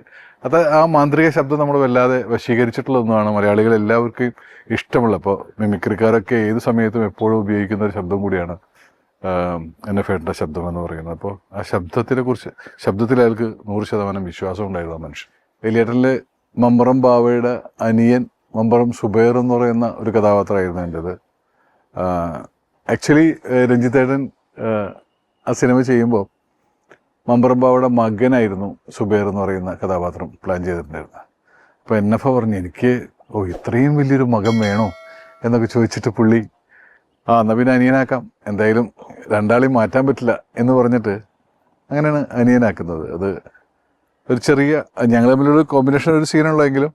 ആ മാന്ത്രിക ശബ്ദം നമ്മൾ വല്ലാതെ വശീകരിച്ചിട്ടുള്ള ഒന്നാണ്. മലയാളികൾ എല്ലാവർക്കും ഇഷ്ടമുള്ള, ഇപ്പോൾ മിമിക്രിക്കാരൊക്കെ ഏത് സമയത്തും എപ്പോഴും ഉപയോഗിക്കുന്ന ഒരു ശബ്ദം കൂടിയാണ് NFAന്റെ ശബ്ദം എന്ന് പറയുന്നത്. അപ്പോൾ ആ ശബ്ദത്തിൽ അയാൾക്ക് 100% വിശ്വാസം ഉണ്ടായിരുന്നു ആ മനുഷ്യൻ. വലിയേട്ടനിലെ മമ്പറം ബാവയുടെ അനിയൻ മമ്പറം സുബൈർ എന്ന് പറയുന്ന ഒരു കഥാപാത്രമായിരുന്നു എൻ്റെത്. ആക്ച്വലി രഞ്ജിത്തേട്ടൻ ആ സിനിമ ചെയ്യുമ്പോൾ മമ്പറം ബാവയുടെ മകനായിരുന്നു സുബൈർ എന്ന് പറയുന്ന കഥാപാത്രം പ്ലാൻ ചെയ്തിട്ടുണ്ടായിരുന്നത്. അപ്പോൾ NFA പറഞ്ഞു, എനിക്ക് ഇത്രയും വലിയൊരു മകൻ വേണോ എന്നൊക്കെ ചോദിച്ചിട്ട് പുള്ളി എന്നാൽ പിന്നെ അനിയനാക്കാം, എന്തായാലും രണ്ടാളെയും മാറ്റാൻ പറ്റില്ല എന്ന് പറഞ്ഞിട്ട് അങ്ങനെയാണ് അനിയനാക്കുന്നത്. അത് ഒരു ചെറിയ ഞങ്ങൾ തമ്മിലുള്ള കോമ്പിനേഷൻ ഒരു സീനുള്ളെങ്കിലും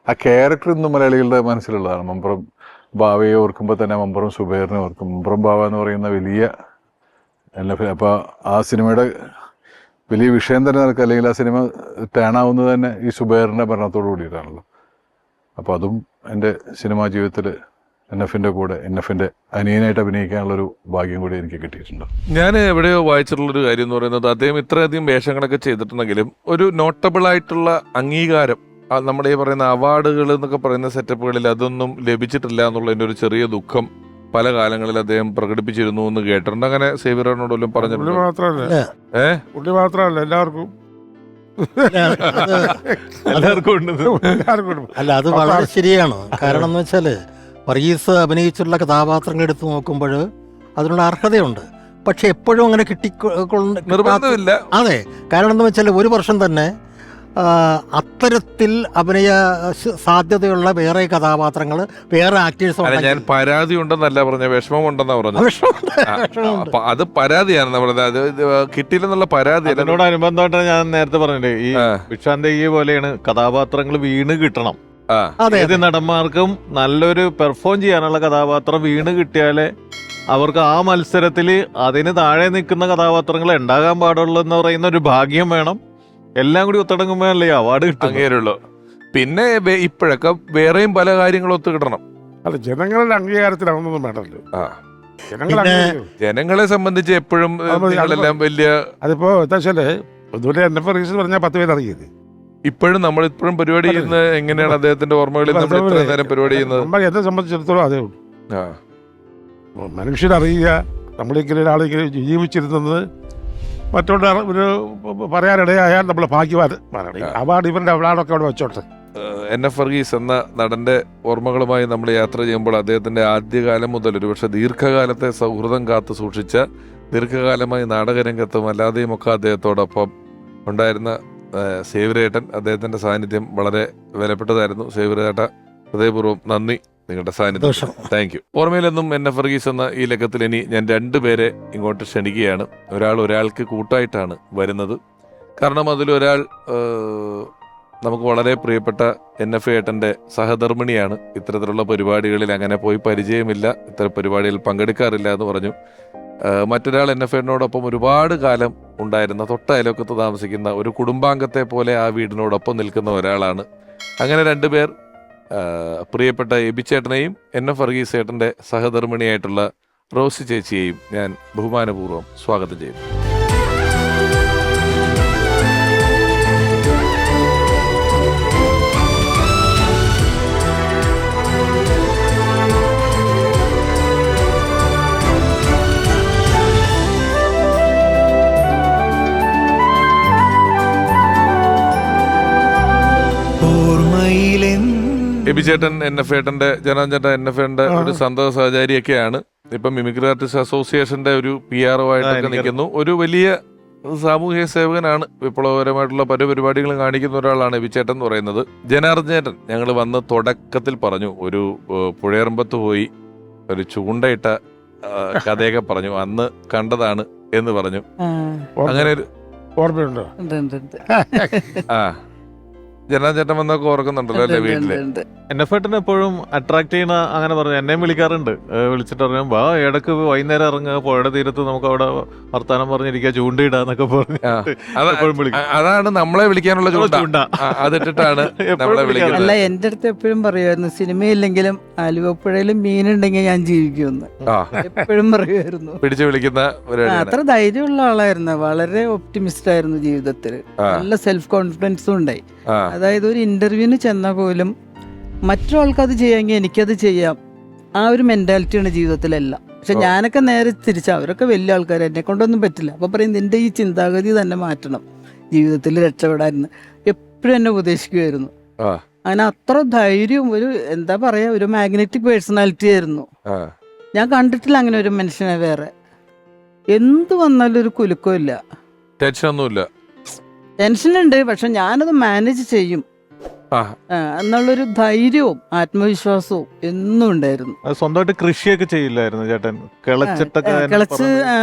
ആ ക്യാരക്ടർ ഇന്നും മലയാളികളുടെ മനസ്സിലുള്ളതാണ്. മമ്പറം ബാവയെ ഓർക്കുമ്പോൾ തന്നെ മമ്പറം സുബൈറിനെ ഓർക്കും. മമ്പറം ബാവ എന്ന് പറയുന്ന വലിയ അപ്പോൾ ആ സിനിമയുടെ വലിയ വിഷയം തന്നെ നടക്കുക, അല്ലെങ്കിൽ ആ സിനിമ ടേണാവുന്നത് തന്നെ ഈ സുബൈറിൻ്റെ ഭരണത്തോടു കൂടിയിട്ടാണല്ലോ. അപ്പോൾ അതും എൻ്റെ സിനിമാ ജീവിതത്തിൽ NFAന്റെ അനിയനായിട്ട് അഭിനയിക്കാനുള്ളൊരു ഭാഗ്യം കൂടി എനിക്ക് കിട്ടിയിട്ടുണ്ട്. ഞാൻ എവിടെയോ വായിച്ചിട്ടുള്ളൊരു കാര്യം എന്ന് പറയുന്നത്, അദ്ദേഹം ഇത്രയധികം വേഷങ്ങളൊക്കെ ചെയ്തിട്ടുണ്ടെങ്കിലും ഒരു നോട്ടബിൾ ആയിട്ടുള്ള അംഗീകാരം, നമ്മുടെ ഈ പറയുന്ന അവാർഡുകൾ എന്നൊക്കെ പറയുന്ന സെറ്റപ്പുകളിൽ അതൊന്നും ലഭിച്ചിട്ടില്ല എന്നുള്ളതിൻ്റെ ഒരു ചെറിയ ദുഃഖം പല കാലങ്ങളിൽ അദ്ദേഹം പ്രകടിപ്പിച്ചിരുന്നു എന്ന് കേട്ടിട്ടുണ്ട്. അങ്ങനെ സേവ്യറിനോടെല്ലാം പറഞ്ഞിട്ടുണ്ട്. പുള്ളി മാത്രമല്ല എല്ലാവർക്കും അല്ല, അത് വളരെ ശരിയാണ്. കാരണം എന്ന് വെച്ചാല് വർഗീസ് അഭിനയിച്ചിട്ടുള്ള കഥാപാത്രങ്ങൾ എടുത്ത് നോക്കുമ്പോൾ അതിനുള്ള അർഹതയുണ്ട്. പക്ഷെ എപ്പോഴും അങ്ങനെ നിർബന്ധമില്ല. അതെ, കാരണം എന്താ വെച്ചാൽ ഒരു വർഷം തന്നെ അത്തരത്തിൽ അഭിനയ സാധ്യതയുള്ള വേറെ കഥാപാത്രങ്ങൾ, വേറെ ആക്ടേഴ്സ്. ഞാൻ പരാതി ഉണ്ടെന്നല്ല പറഞ്ഞ, വിഷമം ഉണ്ടെന്നാ പറഞ്ഞത്. അത് പരാതിയാണ് നമ്മുടെ, അത് കിട്ടിയില്ലെന്നുള്ള പരാതി. അതിനോടനുബന്ധമായിട്ടാണ് ഞാൻ നേരത്തെ പറഞ്ഞില്ലേ, ഈ വിഷാന്ത പോലെയാണ് കഥാപാത്രങ്ങൾ വീണ് കിട്ടണം. ഏത് നടന്മാർക്കും നല്ലൊരു പെർഫോം ചെയ്യാനുള്ള കഥാപാത്രം വീണ് കിട്ടിയാലേ അവർക്ക് ആ മത്സരത്തിൽ അതിന് താഴെ നിൽക്കുന്ന കഥാപാത്രങ്ങൾ ഉണ്ടാകാൻ പാടുള്ളൂ എന്ന് പറയുന്ന ഒരു ഭാഗ്യം വേണം. എല്ലാം കൂടി ഒത്തടങ്ങുമ്പോഴല്ലേ അവാർഡ് കിട്ടുകയുള്ളൂ. പിന്നെ ഇപ്പോഴൊക്കെ വേറെയും പല കാര്യങ്ങളും ഒത്തു കിട്ടണം. അല്ല, ജനങ്ങളുടെ അംഗീകാരത്തിലാവുന്നതും വേണ്ടല്ലോ. ജനങ്ങളെ സംബന്ധിച്ച് എപ്പോഴും വലിയ അതിപ്പോ എന്താ വെച്ചാല് ഇതുപോലെ NFA പറഞ്ഞാൽ 10 പേര് അറിയത്. ഇപ്പോഴും നമ്മളിപ്പോഴും പരിപാടി ചെയ്യുന്നത് എങ്ങനെയാണ് അദ്ദേഹത്തിന്റെ ഓർമ്മകളിൽ നമ്മൾ ഇത്ര നേരം പരിപാടി ചെയ്യുന്നത്. എന്നെ സംബന്ധിച്ചിടത്തോളം അതേ ഉള്ളൂ. മനുഷ്യരറിയുക, നമ്മളിങ്ങനെ ഒരാളിങ്ങനെ ജീവിച്ചിരുന്നത് മറ്റുള്ള ഒരു പറയാനിടയായാൽ നമ്മൾ ഭാഗ്യവാന്മാരാണ്. അവാർഡ് ഇവരുടെ അവാർഡൊക്കെ അവിടെ വെച്ചോട്ടെ. NF വർഗീസ് എന്ന നടന്റെ ഓർമ്മകളുമായി നമ്മൾ യാത്ര ചെയ്യുമ്പോൾ അദ്ദേഹത്തിന്റെ ആദ്യകാലം മുതൽ ഒരുപക്ഷെ ദീർഘകാലത്തെ സൗഹൃദം കാത്തു സൂക്ഷിച്ച, ദീർഘകാലമായി നാടകരംഗത്തും അല്ലാതെയും ഒക്കെ അദ്ദേഹത്തോടൊപ്പം ഉണ്ടായിരുന്ന സേവ്യരേട്ടൻ, അദ്ദേഹത്തിന്റെ സാന്നിധ്യം വളരെ വിലപ്പെട്ടതായിരുന്നു. സേവ്യരേട്ട, ഹൃദയപൂർവ്വം നന്ദി നിങ്ങളുടെ സാന്നിധ്യം. Thank you. ഓർമ്മയിലെന്നും NF വർഗീസ് എന്ന ഈ ലക്കത്തിൽ ഇനി ഞാൻ 2 പേരെ ഇങ്ങോട്ട് ക്ഷണിക്കുകയാണ്. ഒരാൾക്ക് കൂട്ടായിട്ടാണ് വരുന്നത്. കാരണം അതിലൊരാൾ നമുക്ക് വളരെ പ്രിയപ്പെട്ട NF ഏട്ടൻ്റെ സഹധർമ്മിണിയാണ്. ഇത്തരത്തിലുള്ള പരിപാടികളിൽ അങ്ങനെ പോയി പരിചയമില്ല, ഇത്തരം പരിപാടികളിൽ പങ്കെടുക്കാറില്ല എന്ന് പറഞ്ഞു. മറ്റൊരാൾ NF ഏട്ടനോടൊപ്പം ഒരുപാട് കാലം ഉണ്ടായിരുന്ന, തൊട്ട അയൽവക്കത്ത് താമസിക്കുന്ന ഒരു കുടുംബാംഗത്തെ പോലെ ആ വീടിനോടൊപ്പം നിൽക്കുന്ന ഒരാളാണ്. അങ്ങനെ രണ്ടുപേർ, പ്രിയപ്പെട്ട എബിച്ചേട്ടനെയും NF വർഗീസ് ഏട്ടൻ്റെ സഹധർമ്മിണിയായിട്ടുള്ള റോസി ചേച്ചിയെയും ഞാൻ ബഹുമാനപൂർവ്വം സ്വാഗതം ചെയ്യുന്നു. എബിച്ചേട്ടൻ NF ഏട്ടൻ്റെ, ജനാർദ്ദൻ NF ഏട്ടൻ്റെ ഒരു സന്തത സഹചാരിയൊക്കെയാണ്. ഇപ്പം മിമിക്രി ആർട്ടിസ്റ്റ് അസോസിയേഷന്റെ ഒരു PRO ആയിട്ടൊക്കെ നിൽക്കുന്നു. ഒരു വലിയ സാമൂഹ്യ സേവകനാണ്. വിപ്ലവകരമായിട്ടുള്ള പല പരിപാടികളും കാണിക്കുന്ന ഒരാളാണ് എബിച്ചേട്ടൻ എന്ന് പറയുന്നത്. ജനാർദ്ദൻ ഞങ്ങൾ വന്ന് തുടക്കത്തിൽ പറഞ്ഞു, ഒരു പുഴയറമ്പത്ത് പോയി ഒരു ചൂണ്ടയിട്ട കഥയൊക്കെ പറഞ്ഞു, അന്ന് കണ്ടതാണ് എന്ന് പറഞ്ഞു. അങ്ങനെ ഒരു ഓർമ്മയുണ്ടോ? ആ ജനാർദ്ദൻ വന്നൊക്കെ ഓർക്കുന്നുണ്ടല്ലോ അല്ലേ വീട്ടില്? NF ഏട്ടൻ എപ്പോഴും അട്രാക്ട് ചെയ്യുന്ന, അങ്ങനെ പറഞ്ഞു, എന്നെയും വിളിക്കാറുണ്ട്. വിളിച്ചിട്ട് പറയാം, വാ ഇടക്ക് വൈകുന്നേരം ഇറങ്ങുക, പുഴയുടെ തീരത്ത് നമുക്ക് അവിടെ വർത്താനം പറഞ്ഞിരിക്കുക, ചൂണ്ടയിടാന്നൊക്കെ പറഞ്ഞു. അതാണ് നമ്മളെ വിളിക്കാനുള്ള ചൂണ്ട. അതിട്ടിട്ടാണ് നമ്മളെ വിളിക്കുന്നത്. അല്ല, എന്റെ അടുത്ത് എപ്പോഴും പറയുമായിരുന്നു, സിനിമയില്ലെങ്കിലും ആലുവപ്പുഴയിലും മീനുണ്ടെങ്കിൽ ഞാൻ ജീവിക്കുമെന്ന് എപ്പോഴും പറയുമായിരുന്നു. പിടിച്ചു വിളിക്കുന്ന അത്ര ധൈര്യമുള്ള ആളായിരുന്നു. വളരെ ഒപ്റ്റിമിസ്റ്റ് ആയിരുന്നു ജീവിതത്തിൽ. നല്ല സെൽഫ് കോൺഫിഡൻസും ഉണ്ടായി. അതായത് ഒരു ഇന്റർവ്യൂവിന് ചെന്നാൽ പോലും മറ്റൊരാൾക്ക് അത് ചെയ്യാമെങ്കിൽ എനിക്കത് ചെയ്യാം, ആ ഒരു മെന്റാലിറ്റിയാണ് ജീവിതത്തിലെല്ലാം. പക്ഷെ ഞാനൊക്കെ നേരെ തിരിച്ചാൽ, അവരൊക്കെ വലിയ ആൾക്കാർ, എന്നെ കൊണ്ടൊന്നും പറ്റില്ല. അപ്പോൾ പറയും, നിന്റെ ഈ ചിന്താഗതി തന്നെ മാറ്റണം, ജീവിതത്തിൽ രക്ഷപ്പെടാമെന്ന് എപ്പോഴും എന്നെ ഉപദേശിക്കുമായിരുന്നു. അങ്ങനെ അത്ര ധൈര്യവും ഒരു എന്താ പറയാ, ഒരു മാഗ്നറ്റിക് പേഴ്സണാലിറ്റി ആയിരുന്നു. ഞാൻ കണ്ടിട്ടില്ല അങ്ങനെ ഒരു മനുഷ്യനെ വേറെ. എന്ത് വന്നാലും ഒരു കുലുക്കമില്ല, ടെൻഷനൊന്നുമില്ല. ടെൻഷനുണ്ട്, പക്ഷെ ഞാനത് മാനേജ് ചെയ്യും എന്നുള്ളൊരു ധൈര്യവും ആത്മവിശ്വാസവും എന്നും ഉണ്ടായിരുന്നു. സ്വന്തമായിട്ട് കൃഷിയൊക്കെ ചെയ്യില്ലായിരുന്നു ചേട്ടൻ? കിളച്ച്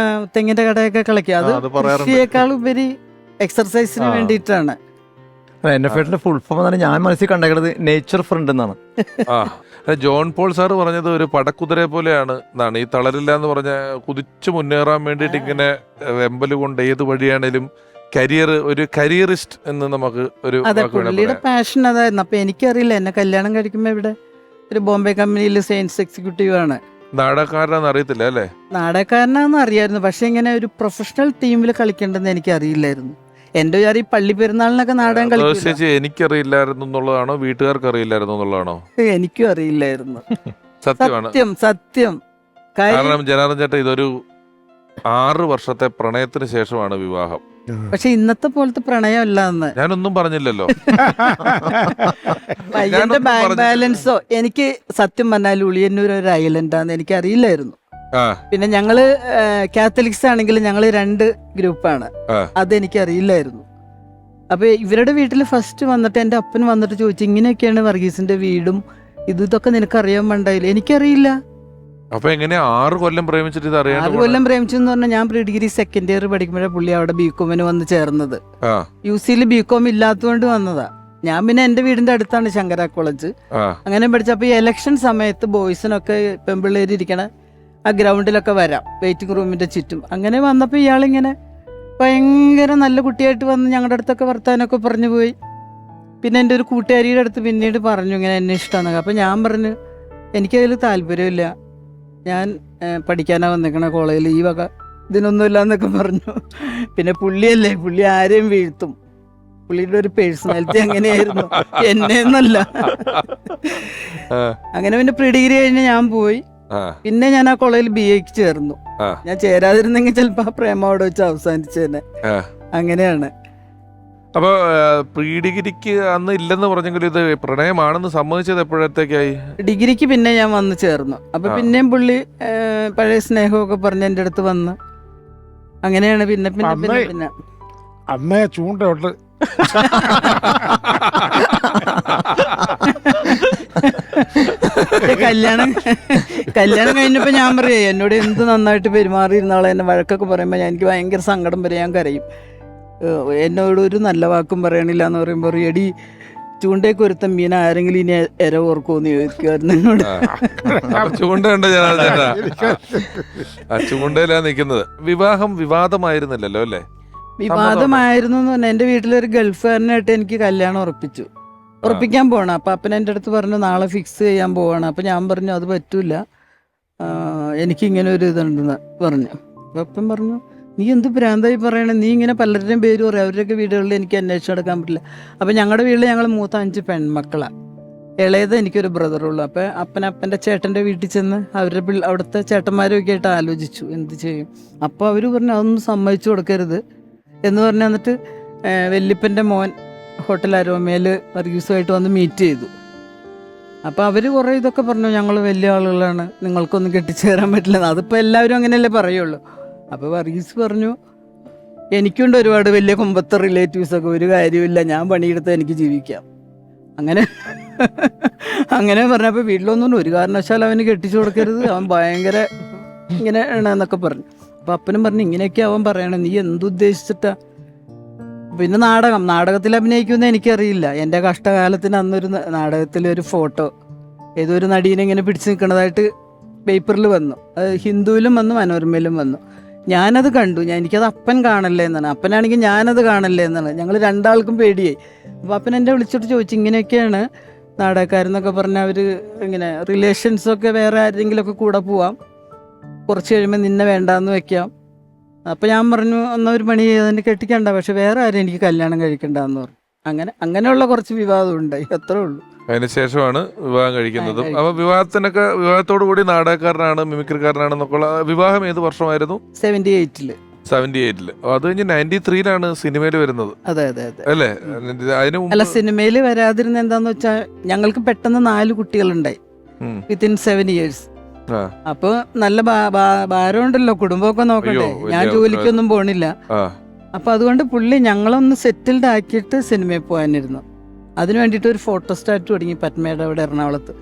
തെങ്ങിന്റെ കടയൊക്കെ കിളക്കുക, അത് കൃഷിയേക്കാൾ ഉപരി എക്സർസൈസിന് വേണ്ടിയിട്ടാണ്. NF ഏട്ടന്റെ ഫുൾ ഫോം എന്നാണ് ഞാൻ മനസ്സിൽ കണ്ടേക്കുന്നത്, നേച്ചർ ഫ്രണ്ട് എന്നാണ്. ജോൺ പോൾ സാറ് പറഞ്ഞത് ഒരു പടക്കുതിരയെ പോലെയാണ് എന്നാണ്. ഈ തളരില്ല എന്ന് പറഞ്ഞ കുതിച്ചു മുന്നേറാൻ വേണ്ടിയിട്ട് ഇങ്ങനെ വെമ്പല് കൊണ്ട് ഏത് വഴിയാണേലും ഒരു കരിയറിസ്റ്റ് എന്ന് നമുക്ക് ഒരു അതെ, പുള്ളിയുടെ പാഷൻ അതായിരുന്നു. അപ്പൊ എനിക്കറിയില്ല, എന്നെ കല്യാണം കഴിക്കുമ്പോ ഇവിടെ ഒരു ബോംബെ കമ്പനിയിൽ സെയിൽസ് എക്സിക്യൂട്ടീവ് ആണ്. നാടകക്കാരനാന്ന് അറിയത്തില്ല അല്ലേ? നാടകക്കാരനാന്ന് അറിയായിരുന്നു, പക്ഷെ ഇങ്ങനെ ഒരു പ്രൊഫഷണൽ ടീമിൽ കളിക്കേണ്ടെന്ന് എനിക്ക് അറിയില്ലായിരുന്നു. എന്റെ വിചാരം ഈ പള്ളി പെരുന്നാളിനൊക്കെ നാടകം കളിക്കും. എനിക്കറിയില്ലായിരുന്നു എന്നുള്ളതാണോ, വീട്ടുകാർക്ക് അറിയില്ലായിരുന്നു എന്നുള്ളതാണോ? എനിക്കും അറിയില്ലായിരുന്നു. സത്യമാണ്, സത്യം. കാരണം ജനാർദ്ദൻ ചേട്ടാ, ഇതൊരു 6 വർഷത്തെ പ്രണയത്തിന് ശേഷമാണ് വിവാഹം. പക്ഷെ ഇന്നത്തെ പോലത്തെ പ്രണയം അല്ലാന്ന് ഞാനൊന്നും പറഞ്ഞില്ലല്ലോ. പയ്യന്റെ ബാങ്ക് ബാലൻസോ, എനിക്ക് സത്യം പറഞ്ഞാൽ ഉളിയന്നൂർ ഒരു ഐലൻഡാന്ന് എനിക്ക് അറിയില്ലായിരുന്നു. പിന്നെ ഞങ്ങള് കാത്തലിക്സ് ആണെങ്കിൽ ഞങ്ങള് 2 ഗ്രൂപ്പാണ്, അതെനിക്ക് അറിയില്ലായിരുന്നു. അപ്പൊ ഇവരുടെ വീട്ടിൽ ഫസ്റ്റ് വന്നിട്ട് എന്റെ അപ്പൻ വന്നിട്ട് ചോദിച്ചു, ഇങ്ങനെയൊക്കെയാണ് വർഗീസിന്റെ വീടും ഇതൊക്കെ നിനക്ക് അറിയാൻ വേണ്ടായില്ല. എനിക്കറിയില്ല. അപ്പൊ എങ്ങനെ 6 കൊല്ലം പ്രേമിച്ചിട്ട് ഇത് അറിയാം? 6 കൊല്ലം പ്രേമിച്ചെന്ന് പറഞ്ഞാൽ ഞാൻ പ്രീ ഡിഗ്രി സെക്കൻഡ് ഇയർ പഠിക്കുമ്പോഴേ പുള്ളി അവിടെ ബികോമിന് വന്ന് ചേർന്നത്. UC-യിൽ ബികോം ഇല്ലാത്തതുകൊണ്ട് വന്നതാ. ഞാൻ പിന്നെ എന്റെ വീടിന്റെ അടുത്താണ് ശങ്കര കോളേജ്. അങ്ങനെ പഠിച്ചപ്പോ ഈ ഇലക്ഷൻ സമയത്ത് ബോയ്സിനൊക്കെ പെമ്പിള്ളേര് ഇരിക്കണ ആ ഗ്രൗണ്ടിലൊക്കെ വരാം, വെയിറ്റിംഗ് റൂമിന്റെ ചുറ്റും. അങ്ങനെ വന്നപ്പോ ഇയാളിങ്ങനെ ഭയങ്കര നല്ല കുട്ടിയായിട്ട് വന്ന് ഞങ്ങളുടെ അടുത്തൊക്കെ വർത്താനൊക്കെ പറഞ്ഞു പോയി. പിന്നെ എൻ്റെ ഒരു കൂട്ടുകാരിയുടെ അടുത്ത് പിന്നീട് പറഞ്ഞു ഇങ്ങനെ എന്നെ ഇഷ്ടമാണ്. അപ്പൊ ഞാൻ പറഞ്ഞു, എനിക്കതിൽ താല്പര്യമില്ല, ഞാൻ പഠിക്കാനാ വന്നിരിക്കണ കോളേജിൽ, ഈ വക ഇതിനൊന്നുമില്ല എന്നൊക്കെ പറഞ്ഞു. പിന്നെ പുള്ളിയല്ലേ, പുള്ളി ആരെയും വീഴ്ത്തും. പുള്ളിയുടെ ഒരു പേഴ്സണാലിറ്റി അങ്ങനെയായിരുന്നു, എന്നെ എന്നല്ല. അങ്ങനെ പിന്നെ പ്രീ ഡിഗ്രി കഴിഞ്ഞ് ഞാൻ പോയി. പിന്നെ ഞാൻ ആ കോളേജിൽ BA ചേർന്നു. ഞാൻ ചേരാതിരുന്നെങ്കിൽ ചിലപ്പോ ആ പ്രേമം അവിടെ വെച്ച് അവസാനിച്ചേനെ. അങ്ങനെയാണ്. അപ്പൊ പ്രീ ഡിഗ്രിക്ക് അന്ന് ഇല്ലെന്ന് പറഞ്ഞെങ്കിലും ഇത് പ്രണയമാണെന്ന് സമ്മതിച്ചത് എപ്പോഴത്തേക്കായി? ഡിഗ്രിക്ക് പിന്നെ ഞാൻ വന്ന് ചേർന്നു. അപ്പൊ പിന്നെയും പുള്ളി പഴയ സ്നേഹമൊക്കെ പറഞ്ഞ് എൻ്റെ അടുത്ത് വന്ന് അങ്ങനെയാണ്. പിന്നെ പിന്നെ പിന്നെ പിന്നെ അന്നേ ചൂണ്ടോട്ട് കല്യാണം കഴിഞ്ഞപ്പോ ഞാൻ പറയാ, എന്നോട് എന്ത് നന്നായിട്ട് പെരുമാറിയിരുന്ന ആളെ എന്നെ വഴക്കൊക്കെ പറയുമ്പോ എനിക്ക് ഭയങ്കര സങ്കടം വരെ, ഞാൻ കരയും. എന്നോട് ഒരു നല്ല വാക്കും പറയണില്ല എന്ന് പറയുമ്പോൾ എടി ചൂണ്ടയ്ക്ക് ഒരുത്തം മീൻ ആരെങ്കിലും ഇനി എര ഓർക്കുമെന്ന് ചോദിക്കുമായിരുന്നു എന്നോട്. ചൂണ്ടയുണ്ട് ചേട്ടാ, ആ ചൂണ്ടയിലാ നിൽക്കുന്നത്. വിവാഹം വിവാദമായിരുന്നില്ലല്ലോ അല്ലേ? വിവാദമായിരുന്നു എന്ന് പറഞ്ഞാൽ എൻ്റെ വീട്ടിലൊരു ഗൾഫുകാരനായിട്ട് എനിക്ക് കല്യാണം ഉറപ്പിക്കാൻ പോകണം. അപ്പം അപ്പൻ എൻ്റെ അടുത്ത് പറഞ്ഞു നാളെ ഫിക്സ് ചെയ്യാൻ പോവാണ്. അപ്പം ഞാൻ പറഞ്ഞു അത് പറ്റൂല, എനിക്കിങ്ങനെ ഒരു ഇതുണ്ടെന്ന് പറഞ്ഞു. അപ്പം അപ്പൻ പറഞ്ഞു നീ എന്ത് ഭ്രാന്തായി പറയണേ, നീ ഇങ്ങനെ പലരുടെയും പേര് പറയും, അവരുടെയൊക്കെ വീടുകളിൽ എനിക്ക് അന്വേഷിച്ച് നടക്കാൻ പറ്റില്ല. അപ്പം ഞങ്ങളുടെ വീട്ടിൽ ഞങ്ങൾ മൂത്ത 5 പെൺമക്കളാണ്, ഇളയത് എനിക്കൊരു ബ്രദറുള്ളൂ. അപ്പം അപ്പൻ്റെ ചേട്ടൻ്റെ വീട്ടിൽ ചെന്ന് അവിടുത്തെ ചേട്ടന്മാരൊക്കെ ആയിട്ട് ആലോചിച്ചു എന്ത് ചെയ്യും. അപ്പോൾ അവർ പറഞ്ഞു അതൊന്നും സമ്മതിച്ചു കൊടുക്കരുത് എന്ന് പറഞ്ഞു. എന്നിട്ട് വല്യപ്പൻ്റെ മോൻ ഹോട്ടൽ അരോമയിൽ വർഗീസുമായിട്ട് വന്ന് മീറ്റ് ചെയ്തു. അപ്പോൾ അവർ കുറേ ഇതൊക്കെ പറഞ്ഞു, ഞങ്ങൾ വലിയ ആളുകളാണ്, നിങ്ങൾക്കൊന്നും കെട്ടിച്ചേരാൻ പറ്റില്ല. അതിപ്പോൾ എല്ലാവരും അങ്ങനെയല്ലേ പറയുള്ളൂ. അപ്പോൾ വർഗീസ് പറഞ്ഞു എനിക്കുണ്ട് ഒരുപാട് വലിയ കുമ്പത്തെ റിലേറ്റീവ്സൊക്കെ, ഒരു കാര്യമില്ല, ഞാൻ പണിയെടുത്ത് എനിക്ക് ജീവിക്കാം. അങ്ങനെ പറഞ്ഞപ്പോൾ വീട്ടിലൊന്നും ഒരു കാരണവശാലും അവന് കെട്ടിച്ചു കൊടുക്കരുത്, അവൻ ഭയങ്കര ഇങ്ങനെ എന്നൊക്കെ പറഞ്ഞു. അപ്പോൾ അപ്പനും പറഞ്ഞു ഇങ്ങനെയൊക്കെ അവൻ പറയണേ, നീ എന്തുദ്ദേശിച്ചിട്ടാ. പിന്നെ നാടകത്തിൽ അഭിനയിക്കുമെന്ന് എനിക്കറിയില്ല. എൻ്റെ കഷ്ടകാലത്തിന് അന്നൊരു നാടകത്തിലൊരു ഫോട്ടോ ഏതോ ഒരു നടീനെ ഇങ്ങനെ പിടിച്ച് നിൽക്കുന്നതായിട്ട് പേപ്പറിൽ വന്നു. അത് ഹിന്ദുവിലും വന്നു, മനോരമയിലും വന്നു. ഞാനത് കണ്ടു. എനിക്കത് അപ്പൻ കാണല്ലേ എന്നാണ്, അപ്പനാണെങ്കിൽ ഞാനത് കാണല്ലേ എന്നാണ്. ഞങ്ങൾ രണ്ടാൾക്കും പേടിയായി. അപ്പോൾ അപ്പൻ എന്നെ വിളിച്ചിട്ട് ചോദിച്ചു ഇങ്ങനെയൊക്കെയാണ് നാടകക്കാരെന്നൊക്കെ പറഞ്ഞാൽ അവർ ഇങ്ങനെ റിലേഷൻസൊക്കെ വേറെ ആരെങ്കിലുമൊക്കെ കൂടെ പോവാം, കുറച്ച് കഴിയുമ്പോൾ നിന്നെ വേണ്ടാന്ന് വെക്കാം. അപ്പോൾ ഞാൻ പറഞ്ഞു എന്നാൽ ഒരു പണി ചെയ്തതിന് കെട്ടിക്കണ്ട, പക്ഷെ വേറെ ആരും എനിക്ക് കല്യാണം കഴിക്കണ്ടെന്ന് പറഞ്ഞു. അങ്ങനെയുള്ള കുറച്ച് വിവാദം ഉണ്ടായി, അത്രേ ഉള്ളൂ. അതിനുശേഷമാണ് വിവാഹം കഴിക്കുന്നതും. അപ്പൊ വിവാഹത്തോടു കൂടി നാടകക്കാരനാണ്, മിമിക്രിക്കാരനാണെന്നൊക്കെയുള്ള. വിവാഹം ഏത് വർഷമായിരുന്നു? 78-ല്. അത് കഴിഞ്ഞ് 93-ലാണ് സിനിമയിൽ വരുന്നത്. അതെ അല്ലേ? അതിന് അല്ല, സിനിമയിൽ വരാതിരുന്ന എന്താന്ന് വെച്ചാൽ ഞങ്ങൾക്ക് പെട്ടെന്ന് 4 കുട്ടികളുണ്ടായി വിത്തിൻ 7 years. അപ്പൊ നല്ല ഭാരമുണ്ടല്ലോ, കുടുംബമൊക്കെ നോക്കണ്ടേ, ഞാൻ ജോലിക്കൊന്നും പോണില്ല. അപ്പൊ അതുകൊണ്ട് പുള്ളി ഞങ്ങളൊന്ന് സെറ്റിൽഡ് ആക്കിയിട്ട് സിനിമയിൽ പോകാനിരുന്നു. അതിന് വേണ്ടിയിട്ട് ഒരു ഫോട്ടോസ്റ്റാറ്റ് തുടങ്ങി പത്മയുടെ അവിടെ എറണാകുളത്ത്.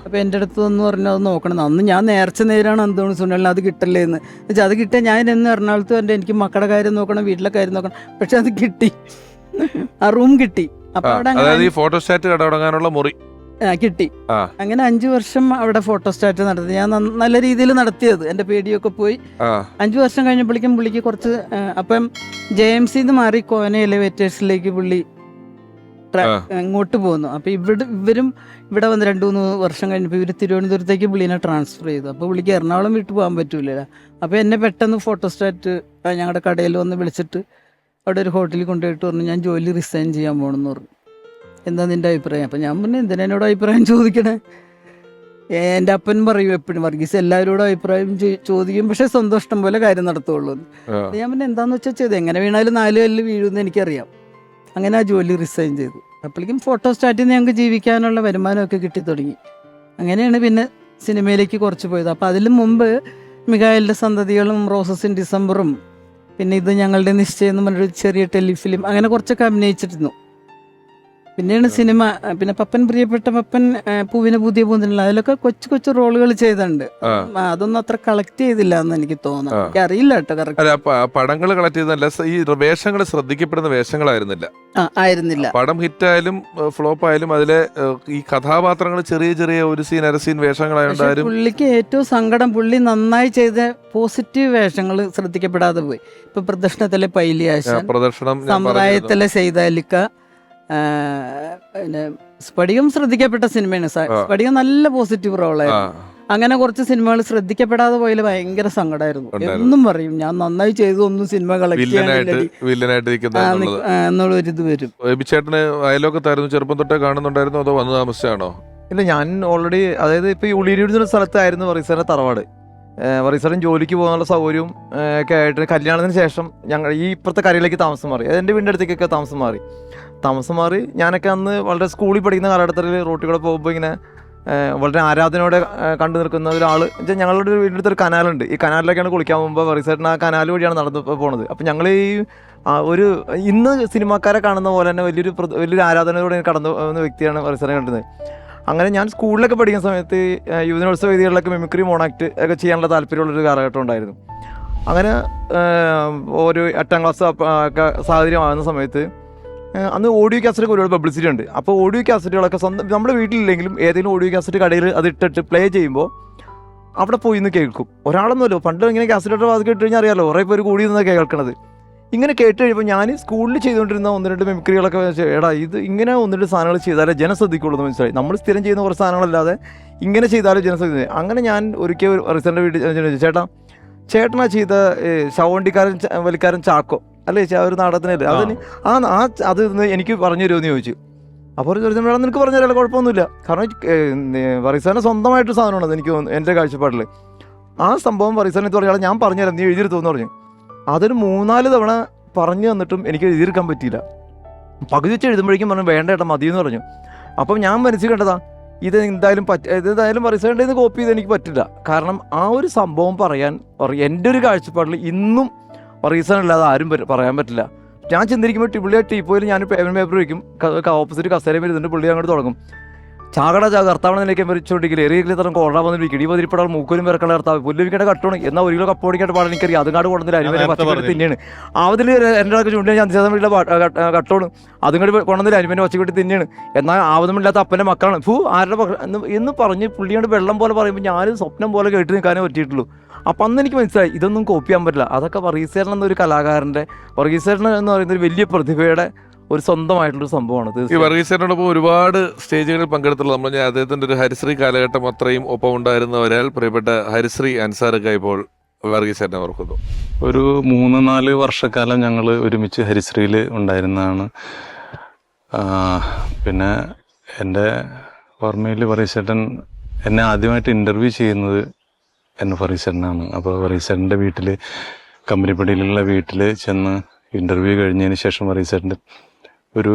അപ്പൊ എൻ്റെ അടുത്ത് വന്ന് പറഞ്ഞു അത് നോക്കണം. അന്ന് ഞാൻ നേരാണ് എന്തോന്ന് സുനിലിന് അത് കിട്ടല്ലേ എന്ന് വെച്ചാൽ, അത് കിട്ടിയാൽ ഞാൻ എന്ന് എറണാകുളത്ത് വരണ്ട, എനിക്ക് മക്കളുടെ കാര്യം നോക്കണം, വീട്ടിലെ കാര്യം നോക്കണം. പക്ഷെ അത് കിട്ടി, ആ റൂം കിട്ടി. അപ്പൊ അവിടെ ഫോട്ടോസ്റ്റാറ്റ് കട തുടങ്ങാനുള്ള മുറി കിട്ടി. അങ്ങനെ 5 വർഷം അവിടെ ഫോട്ടോസ്റ്റാറ്റ് നടത്തി. ഞാൻ നല്ല രീതിയിൽ നടത്തിയത്, എൻ്റെ പേടിയൊക്കെ പോയി. 5 വർഷം കഴിഞ്ഞപ്പോഴേക്കും പുള്ളിക്ക് കുറച്ച് അപ്പം JMCന്ന് മാറി കോന എലിവേറ്റേഴ്സിലേക്ക് പുള്ളി ഇങ്ങോട്ട് പോകുന്നു. അപ്പോൾ ഇവരും ഇവിടെ വന്ന് 2-3 വർഷം കഴിഞ്ഞപ്പോൾ ഇവർ തിരുവനന്തപുരത്തേക്ക് പുള്ളിനെ ട്രാൻസ്ഫർ ചെയ്തു. അപ്പോൾ പുള്ളിക്ക് എറണാകുളം വിട്ടു പോകാൻ പറ്റൂല. അപ്പോൾ എന്നെ പെട്ടെന്ന് ഫോട്ടോസ്റ്റാറ്റ് ഞങ്ങളുടെ കടയിൽ വന്ന് വിളിച്ചിട്ട് അവിടെ ഒരു ഹോട്ടലിൽ കൊണ്ടുപോയിട്ട് പറഞ്ഞു ഞാൻ ജോലി റിസൈൻ ചെയ്യാൻ പോകണമെന്ന് പറഞ്ഞു. എന്താ നിൻ്റെ അഭിപ്രായം? അപ്പം ഞാൻ പറഞ്ഞു എന്തിനാ എന്നോട് അഭിപ്രായം ചോദിക്കണേ, എൻ്റെ അപ്പൻ പറയും എപ്പോഴും വർഗീസ് എല്ലാവരോടും അഭിപ്രായം ചോദിക്കും, പക്ഷേ സ്വന്തം ഇഷ്ടം പോലെ കാര്യം നടത്തുള്ളൂ. ഞാൻ പിന്നെ എന്താണെന്ന് വെച്ചാൽ ചെയ്തു, എങ്ങനെ വീണാലും 4 കല്ല് വീഴുമെന്ന് എനിക്കറിയാം. അങ്ങനെ ആ ജോലി റിസൈൻ ചെയ്തു. അപ്പോഴേക്കും ഫോട്ടോസ്റ്റാറ്റിൽ നിന്ന് ഞങ്ങൾക്ക് ജീവിക്കാനുള്ള വരുമാനമൊക്കെ കിട്ടി തുടങ്ങി. അങ്ങനെയാണ് പിന്നെ സിനിമയിലേക്ക് കുറച്ച് പോയത്. അപ്പോൾ അതിന് മുമ്പ് മികായലിൻ്റെ സന്തതികളും റോസസ് ഇൻ ഡിസംബറും പിന്നെ ഇത് ഞങ്ങളുടെ നിശ്ചയം എന്ന് പറഞ്ഞൊരു ചെറിയ ടെലിഫിലിം അങ്ങനെ കുറച്ചൊക്കെ അഭിനയിച്ചിരുന്നു. പിന്നെയാണ് സിനിമ. പിന്നെ പപ്പൻ പ്രിയപ്പെട്ട പപ്പൻ, പൂവിന് പുതിയ പൂന്തിനുള്ള, അതിലൊക്കെ കൊച്ചു റോളുകൾ ചെയ്തിട്ടുണ്ട്. അതൊന്നും അത്ര കളക്ട് ചെയ്തില്ല എന്ന് എനിക്ക് തോന്നുന്നു, എനിക്ക് അറിയില്ല കേട്ടോ കറക്റ്റ്. പടങ്ങൾ കളക്ട് ചെയ്തല്ല, ഈ വേഷങ്ങൾ ശ്രദ്ധിക്കപ്പെടുന്ന വേഷങ്ങളായിരുന്നില്ല. പടം ഹിറ്റായാലും ഫ്ലോപ്പ് ആയാലും അതിലെ ഈ കഥാപാത്രങ്ങൾ ചെറിയ ഒരു സീൻ അരസീൻ വേഷങ്ങളായോണ്ടാരും. പുള്ളിക്ക് ഏറ്റവും സങ്കടം, പുള്ളി നന്നായി ചെയ്ത പോസിറ്റീവ് വേഷങ്ങൾ ശ്രദ്ധിക്കപ്പെടാതെ പോയി. ഇപ്പൊ പ്രദർശനത്തിലെ പൈലിയാശൻ, സമ്പ്രദായത്തിലെ സെയ്താലിക്ക, പിന്നെ സ്ഫടികം ശ്രദ്ധിക്കപ്പെട്ട സിനിമയാണ്. സ്ഫടികം നല്ല പോസിറ്റീവ് റോളായിരുന്നു. അങ്ങനെ കുറച്ച് സിനിമകൾ ശ്രദ്ധിക്കപ്പെടാതെ പോയാൽ ഭയങ്കര സങ്കടമായിരുന്നു. എന്നും പറയും ഞാൻ നന്നായി ചെയ്തു, ഒന്നും സിനിമ കളക്ട് എന്നുള്ളൊരിത് വരും. ചേട്ടന് അയലോക്കത്തായിരുന്നു, ചെറുപ്പം തൊട്ടേ കാണുന്നുണ്ടായിരുന്നു അതോ വന്നു താമസിച്ചാണോ? ഇല്ല, ഞാൻ ഓൾറെഡി അതായത് ഇപ്പോൾ ഈ ഉള്ളിയൂർ സ്ഥലത്തായിരുന്നു വർഗീസാറിൻ്റെ തറവാട്. വർഗീസാറിന് ജോലിക്ക് പോകാനുള്ള സൗകര്യവും ഒക്കെ ആയിട്ട് കല്യാണത്തിന് ശേഷം ഞങ്ങൾ ഈ ഇപ്പുറത്തെ കരയിലേക്ക് താമസം മാറി. അത് എൻ്റെ വീടിൻ്റെ അടുത്തേക്കൊക്കെ താമസം മാറി. ഞാനൊക്കെ അന്ന് വളരെ സ്കൂളിൽ പഠിക്കുന്ന കാലഘട്ടത്തിൽ റോട്ടിൽ പോകുമ്പോൾ ഇങ്ങനെ വളരെ ആരാധനയോടെ കണ്ടു നിൽക്കുന്ന ഒരാൾ വെച്ചാൽ ഞങ്ങളുടെ വീടിൻ്റെ ഒരു കനാലുണ്ട്. ഈ കനാലിലേക്കാണ് കുളിക്കാൻ പോകുമ്പോൾ വർഗീസാറിന് ആ കനാൽ വഴിയാണ് നടന്നു പോകുന്നത്. അപ്പം ഞങ്ങൾ ഈ ഒരു ഇന്ന് സിനിമാക്കാരെ കാണുന്ന പോലെ തന്നെ വലിയൊരു ആരാധനയോടെ കടന്നു പോകുന്ന വ്യക്തിയാണ് വർഗീസാറിനെ കണ്ടത്. അങ്ങനെ ഞാൻ സ്കൂളിലൊക്കെ പഠിക്കുന്ന സമയത്ത് യുവജനോത്സവ വേദികളിലൊക്കെ മിമിക്രി മോണാക്ട് ഒക്കെ ചെയ്യാനുള്ള താല്പര്യമുള്ളൊരു കാലഘട്ടം ഉണ്ടായിരുന്നു. അങ്ങനെ ഒരു 8ാം ക്ലാസ് ഒക്കെ സാഹചര്യമാകുന്ന സമയത്ത് അന്ന് ഓഡിയോ കാസറ്റൊക്കെ ഒരുപാട് പബ്ലിസിറ്റി ഉണ്ട്. അപ്പോൾ ഓഡിയോ കാസറ്റുകളൊക്കെ സ്വന്തം നമ്മുടെ വീട്ടിലില്ലെങ്കിലും ഏതെങ്കിലും ഓഡിയോ കാസറ്റ് കടയിൽ അത് ഇട്ടിട്ട് പ്ലേ ചെയ്യുമ്പോൾ അവിടെ പോയി നിന്ന് കേൾക്കും. ഒരാളൊന്നുമല്ലോ, പണ്ട് ഇങ്ങനെ കാസറ്റ് വാത് കേട്ട് കഴിഞ്ഞാൽ അറിയാമല്ലോ, കുറേ പേര് കൂടി നിന്നാണ് കേൾക്കണത്. ഇങ്ങനെ കേട്ട് കഴിയുമ്പോൾ ഞാൻ സ്കൂളിൽ ചെയ്തുകൊണ്ടിരുന്ന 1-2 മിമിക്രികളൊക്കെ എടാ ഇത് ഇങ്ങനെ 1-2 സാധനങ്ങൾ ചെയ്താലേ ജനം ശ്രദ്ധിക്കുള്ളൂ എന്ന് മനസ്സിലായി. നമ്മൾ സ്ഥിരം ചെയ്യുന്ന കുറച്ച് സാധനങ്ങളല്ലാതെ ഇങ്ങനെ ചെയ്താലും ജനം ശ്രദ്ധിക്കുക. അങ്ങനെ ഞാൻ ഒരിക്കൽ റിസൻ്റെ വീട്ടിൽ ചേട്ടനാ ചെയ്ത ശവവണ്ടിക്കാരൻ വലിക്കാരൻ ചാക്കോ അല്ലേ ചേച്ചി, ആ ഒരു നാടകത്തിനല്ലേ അതിന് അത് എനിക്ക് പറഞ്ഞു തരുമെന്ന് ചോദിച്ചു. അപ്പോൾ ഒരു ചോദിച്ചാൽ നിനക്ക് പറഞ്ഞു തരാൻ കുഴപ്പമൊന്നുമില്ല, കാരണം വറീസാൻ്റെ സ്വന്തമായിട്ട് സാധനമാണത്. എനിക്ക് എൻ്റെ കാഴ്ചപ്പാടിൽ ആ സംഭവം വറീസാനെന്ന് പറഞ്ഞാൽ ഞാൻ പറഞ്ഞുതരാം, നീ എഴുതിയെടുത്തോന്ന് പറഞ്ഞു. അതൊരു 3-4 തവണ പറഞ്ഞു തന്നിട്ടും എനിക്ക് എഴുതിയെടുക്കാൻ പറ്റിയില്ല. പകുതി വെച്ച് എഴുതുമ്പോഴേക്കും പറഞ്ഞു വേണ്ട ഏട്ടാ മതിയെന്ന് പറഞ്ഞു. അപ്പം ഞാൻ മനസ്സിൽ കണ്ടതാ ഇത് എന്തായാലും വറീസാൻ്റെ നിന്ന് കോപ്പി ചെയ്ത് എനിക്ക് പറ്റില്ല. കാരണം ആ ഒരു സംഭവം പറയാൻ എൻ്റെ ഒരു കാഴ്ചപ്പാടിൽ ഇന്നും വറീസാനല്ലാതെ ആരും പറയാൻ പറ്റില്ല. ഞാൻ ചിന്തിരിക്കുമ്പോൾ പുള്ളിയെ ടീപ്പോയിൽ ഞാൻ പേപ്പർ വയ്ക്കും, ഓപ്പോസിറ്റ് കസേരയും വരുന്നുണ്ട്, പുള്ളി അങ്ങോട്ട് തുടങ്ങും ചാകട കർത്താവണെന്നിലേക്ക് മരിച്ചോണ്ടിരിക്കില്ല എറിയില്ല തരം കോടാ വന്നിട്ട് ഇടി പതിരിപ്പെടാൻ മൂക്കലും പിറക്കണ കർത്താവ് പുല്ലുവിക്കേണ്ട കട്ടോണ് എന്നാൽ 1 കിലോ കപ്പ് ഓടിക്കേണ്ട പാടാൻ എനിക്കറിയാം. അതുകാട് കൊണ്ടുവന്നില്ല അനിമനെ പച്ചക്കറി തിന്നെയാണ്. അതിൽ എൻ്റെ ചൂണ്ടി ഞാൻ വീട്ടിലെ കട്ടോണ് അതുകൊണ്ട് കൊണ്ടുവന്നില്ല അനിമനെ പച്ചക്കറി തിന്നെയാണ്. എന്നാൽ ആവതമില്ലാത്ത അപ്പൻ്റെ മക്കളാണ് ആരുടെ എന്ന് പറഞ്ഞ് പുള്ളിയോട് വെള്ളം പോലെ പറയുമ്പോൾ ഞാൻ സ്വപ്നം പോലെ കേട്ട് നിൽക്കാനേ പറ്റിയിട്ടുള്ളൂ. അപ്പം അന്ന് എനിക്ക് മനസ്സിലായി ഇതൊന്നും കോപ്പി ചെയ്യാൻ പറ്റില്ല. അതൊക്കെ വർഗീസേട്ടൻ എന്നൊരു കലാകാരൻ്റെ, വർഗീസേട്ടൻ എന്ന് പറയുന്ന ഒരു വലിയ പ്രതിഭയുടെ ഒരു സ്വന്തമായിട്ടുള്ളൊരു സംഭവമാണ്. ഈ വർഗീസേട്ടനോടൊപ്പം ഒരുപാട് സ്റ്റേജുകളിൽ പങ്കെടുത്തുള്ള നമ്മൾ അദ്ദേഹത്തിൻ്റെ ഒരു ഹരിശ്രീ കാലഘട്ടം അത്രയും ഒപ്പം ഉണ്ടായിരുന്ന ഒരാൾ പ്രിയപ്പെട്ട ഹരിശ്രീ അൻസാറൊക്കെ ഇപ്പോൾ വർഗീസേട്ടനെ ഓർക്കുന്നു. ഒരു 3-4 വർഷക്കാലം ഞങ്ങൾ ഒരുമിച്ച് ഹരിശ്രീയിൽ ഉണ്ടായിരുന്നതാണ്. പിന്നെ എൻ്റെ ഓർമ്മയിൽ വർഗീസേട്ടൻ എന്നെ ആദ്യമായിട്ട് ഇൻ്റർവ്യൂ ചെയ്യുന്നത് വർഗീസേട്ടനാണ്. അപ്പോൾ വർഗീസേട്ടൻ്റെ വീട്ടിൽ കമ്പനിപ്പടിയിലുള്ള വീട്ടിൽ ചെന്ന് ഇൻ്റർവ്യൂ കഴിഞ്ഞതിന് ശേഷം വർഗീസേട്ടൻ്റെ ഒരു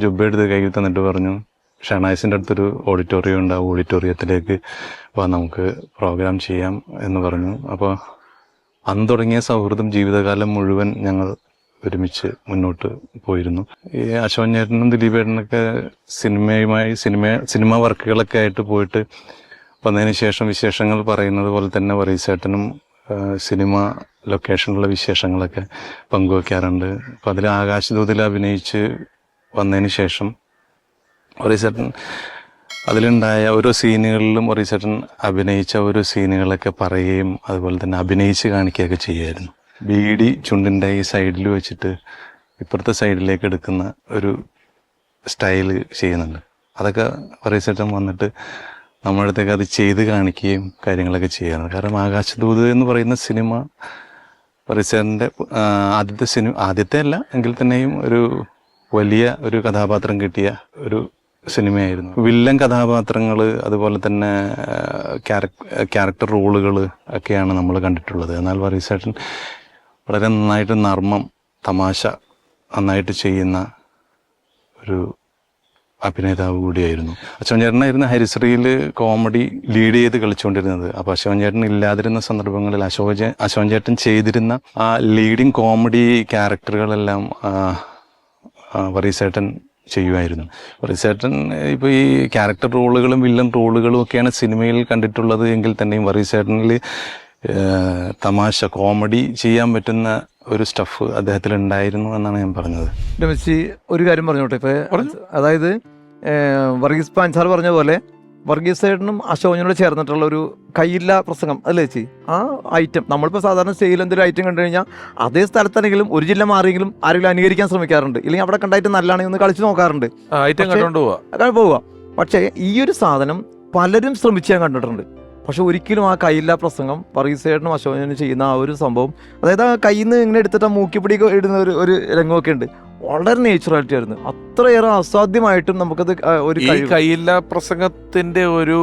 ജുബ്ബ എടുത്ത് കയ്യിൽ തന്നിട്ട് പറഞ്ഞു ഷണായിസിൻ്റെ അടുത്തൊരു ഓഡിറ്റോറിയം ഉണ്ട്, ആ ഓഡിറ്റോറിയത്തിലേക്ക് നമുക്ക് പ്രോഗ്രാം ചെയ്യാം എന്ന് പറഞ്ഞു. അപ്പോൾ അന്ന് തുടങ്ങിയ സൗഹൃദം ജീവിതകാലം മുഴുവൻ ഞങ്ങൾ ഒരുമിച്ച് മുന്നോട്ട് പോയിരുന്നു. ഈ അശോകൻ ചേട്ടനും ദിലീപേട്ടനൊക്കെ സിനിമ വർക്കുകളൊക്കെ ആയിട്ട് പോയിട്ട് വന്നതിന് ശേഷം വിശേഷങ്ങൾ പറയുന്നത് പോലെ തന്നെ വർഗീസേട്ടനും സിനിമ ലൊക്കേഷനിലുള്ള വിശേഷങ്ങളൊക്കെ പങ്കുവയ്ക്കാറുണ്ട്. അപ്പോൾ അതിൽ ആകാശദൂതിൽ അഭിനയിച്ച് വന്നതിന് ശേഷം വർഗീസേട്ടൻ അതിലുണ്ടായ ഓരോ സീനുകളിലും വർഗീസേട്ടൻ അഭിനയിച്ച ഓരോ സീനുകളൊക്കെ പറയുകയും അതുപോലെ തന്നെ അഭിനയിച്ച് കാണിക്കുകയൊക്കെ ചെയ്യുമായിരുന്നു. ബീഡി ചുണ്ടിൻ്റെ ഈ സൈഡിൽ വെച്ചിട്ട് ഇപ്പുറത്തെ സൈഡിലേക്ക് എടുക്കുന്ന ഒരു സ്റ്റൈല് ചെയ്യുന്നുണ്ട്. അതൊക്കെ വർഗീസേട്ടൻ വന്നിട്ട് നമ്മുടെ അടുത്തേക്ക് അത് ചെയ്ത് കാണിക്കുകയും കാര്യങ്ങളൊക്കെ ചെയ്യാറുണ്ട്. കാരണം ആകാശദൂത് എന്ന് പറയുന്ന സിനിമ വർഗീസേട്ടൻ്റെ ആദ്യത്തെ അല്ല എങ്കിൽ തന്നെയും ഒരു വലിയ ഒരു കഥാപാത്രം കിട്ടിയ ഒരു സിനിമയായിരുന്നു. വില്ലൻ കഥാപാത്രങ്ങൾ അതുപോലെ തന്നെ ക്യാരക്ടർ റോളുകൾ ഒക്കെയാണ് നമ്മൾ കണ്ടിട്ടുള്ളത്. എന്നാൽ വർഗീസേട്ടൻ വളരെ നന്നായിട്ട് നർമ്മം തമാശ നന്നായിട്ട് ചെയ്യുന്ന ഒരു അഭിനേതാവ് കൂടിയായിരുന്നു. അശോകൻ ചേട്ടനായിരുന്നു ഹരിശ്രീയിൽ കോമഡി ലീഡ് ചെയ്ത് കളിച്ചുകൊണ്ടിരുന്നത്. അപ്പോൾ അശോകൻ ചേട്ടൻ ഇല്ലാതിരുന്ന സന്ദർഭങ്ങളിൽ അശോകൻ ചേട്ടൻ ചെയ്തിരുന്ന ആ ലീഡിങ് കോമഡി ക്യാരക്ടറുകളെല്ലാം വർഗീസേട്ടൻ ചെയ്യുമായിരുന്നു. വർഗീസേട്ടൻ ഇപ്പോൾ ഈ ക്യാരക്ടർ റോളുകളും വില്ലൻ റോളുകളും ഒക്കെയാണ് സിനിമയിൽ കണ്ടിട്ടുള്ളത് എങ്കിൽ തന്നെയും വർഗീസേട്ടനിൽ തമാശ കോമഡി ചെയ്യാൻ പറ്റുന്ന ഒരു സ്റ്റഫ് അദ്ദേഹത്തിൽ ഉണ്ടായിരുന്നു എന്നാണ് ഞാൻ പറഞ്ഞത്. രമേശ് ഒരു കാര്യം പറഞ്ഞോട്ടെ. ഇപ്പോൾ അതായത് വർഗീസ് പാൻസാർ പറഞ്ഞ പോലെ വർഗീസേട്ടനും അശോകനോട് ചേർന്നിട്ടുള്ള ഒരു കയ്യില്ല പ്രസംഗം അല്ലേ ചേച്ചി, ആ ഐറ്റം നമ്മളിപ്പോൾ സാധാരണ സ്റ്റേജിൽ എന്തൊരു ഐറ്റം കണ്ടു കഴിഞ്ഞാൽ അതേ സ്ഥലത്താണെങ്കിലും ഒരു ജില്ല മാറിയെങ്കിലും ആരെങ്കിലും അനുകരിക്കാൻ ശ്രമിക്കാറുണ്ട്, ഇല്ലെങ്കിൽ അവിടെ കണ്ടായിട്ട് നല്ലതാണെങ്കിൽ ഒന്ന് കളിച്ച് നോക്കാറുണ്ട്, പോവുക. പക്ഷേ ഈ ഒരു സാധനം പലരും ശ്രമിച്ച് ഞാൻ കണ്ടിട്ടുണ്ട്. പക്ഷെ ഒരിക്കലും ആ കയ്യില്ലാ പ്രസംഗം വർഗീസേട്ടനും അശോകനും ചെയ്യുന്ന ആ ഒരു സംഭവം, അതായത് ആ കയ്യിൽ നിന്ന് ഇങ്ങനെ എടുത്തിട്ട് ആ മൂക്കിപ്പിടിയൊക്കെ ഇടുന്ന ഒരു രംഗമൊക്കെ ഉണ്ട്, വളരെ നേച്ചുറാലിറ്റി ആയിരുന്നു. അത്രയേറെ അസാധ്യമായിട്ടും നമുക്കത് ഒരു കയ്യില്ലാ പ്രസംഗത്തിന്റെ ഒരു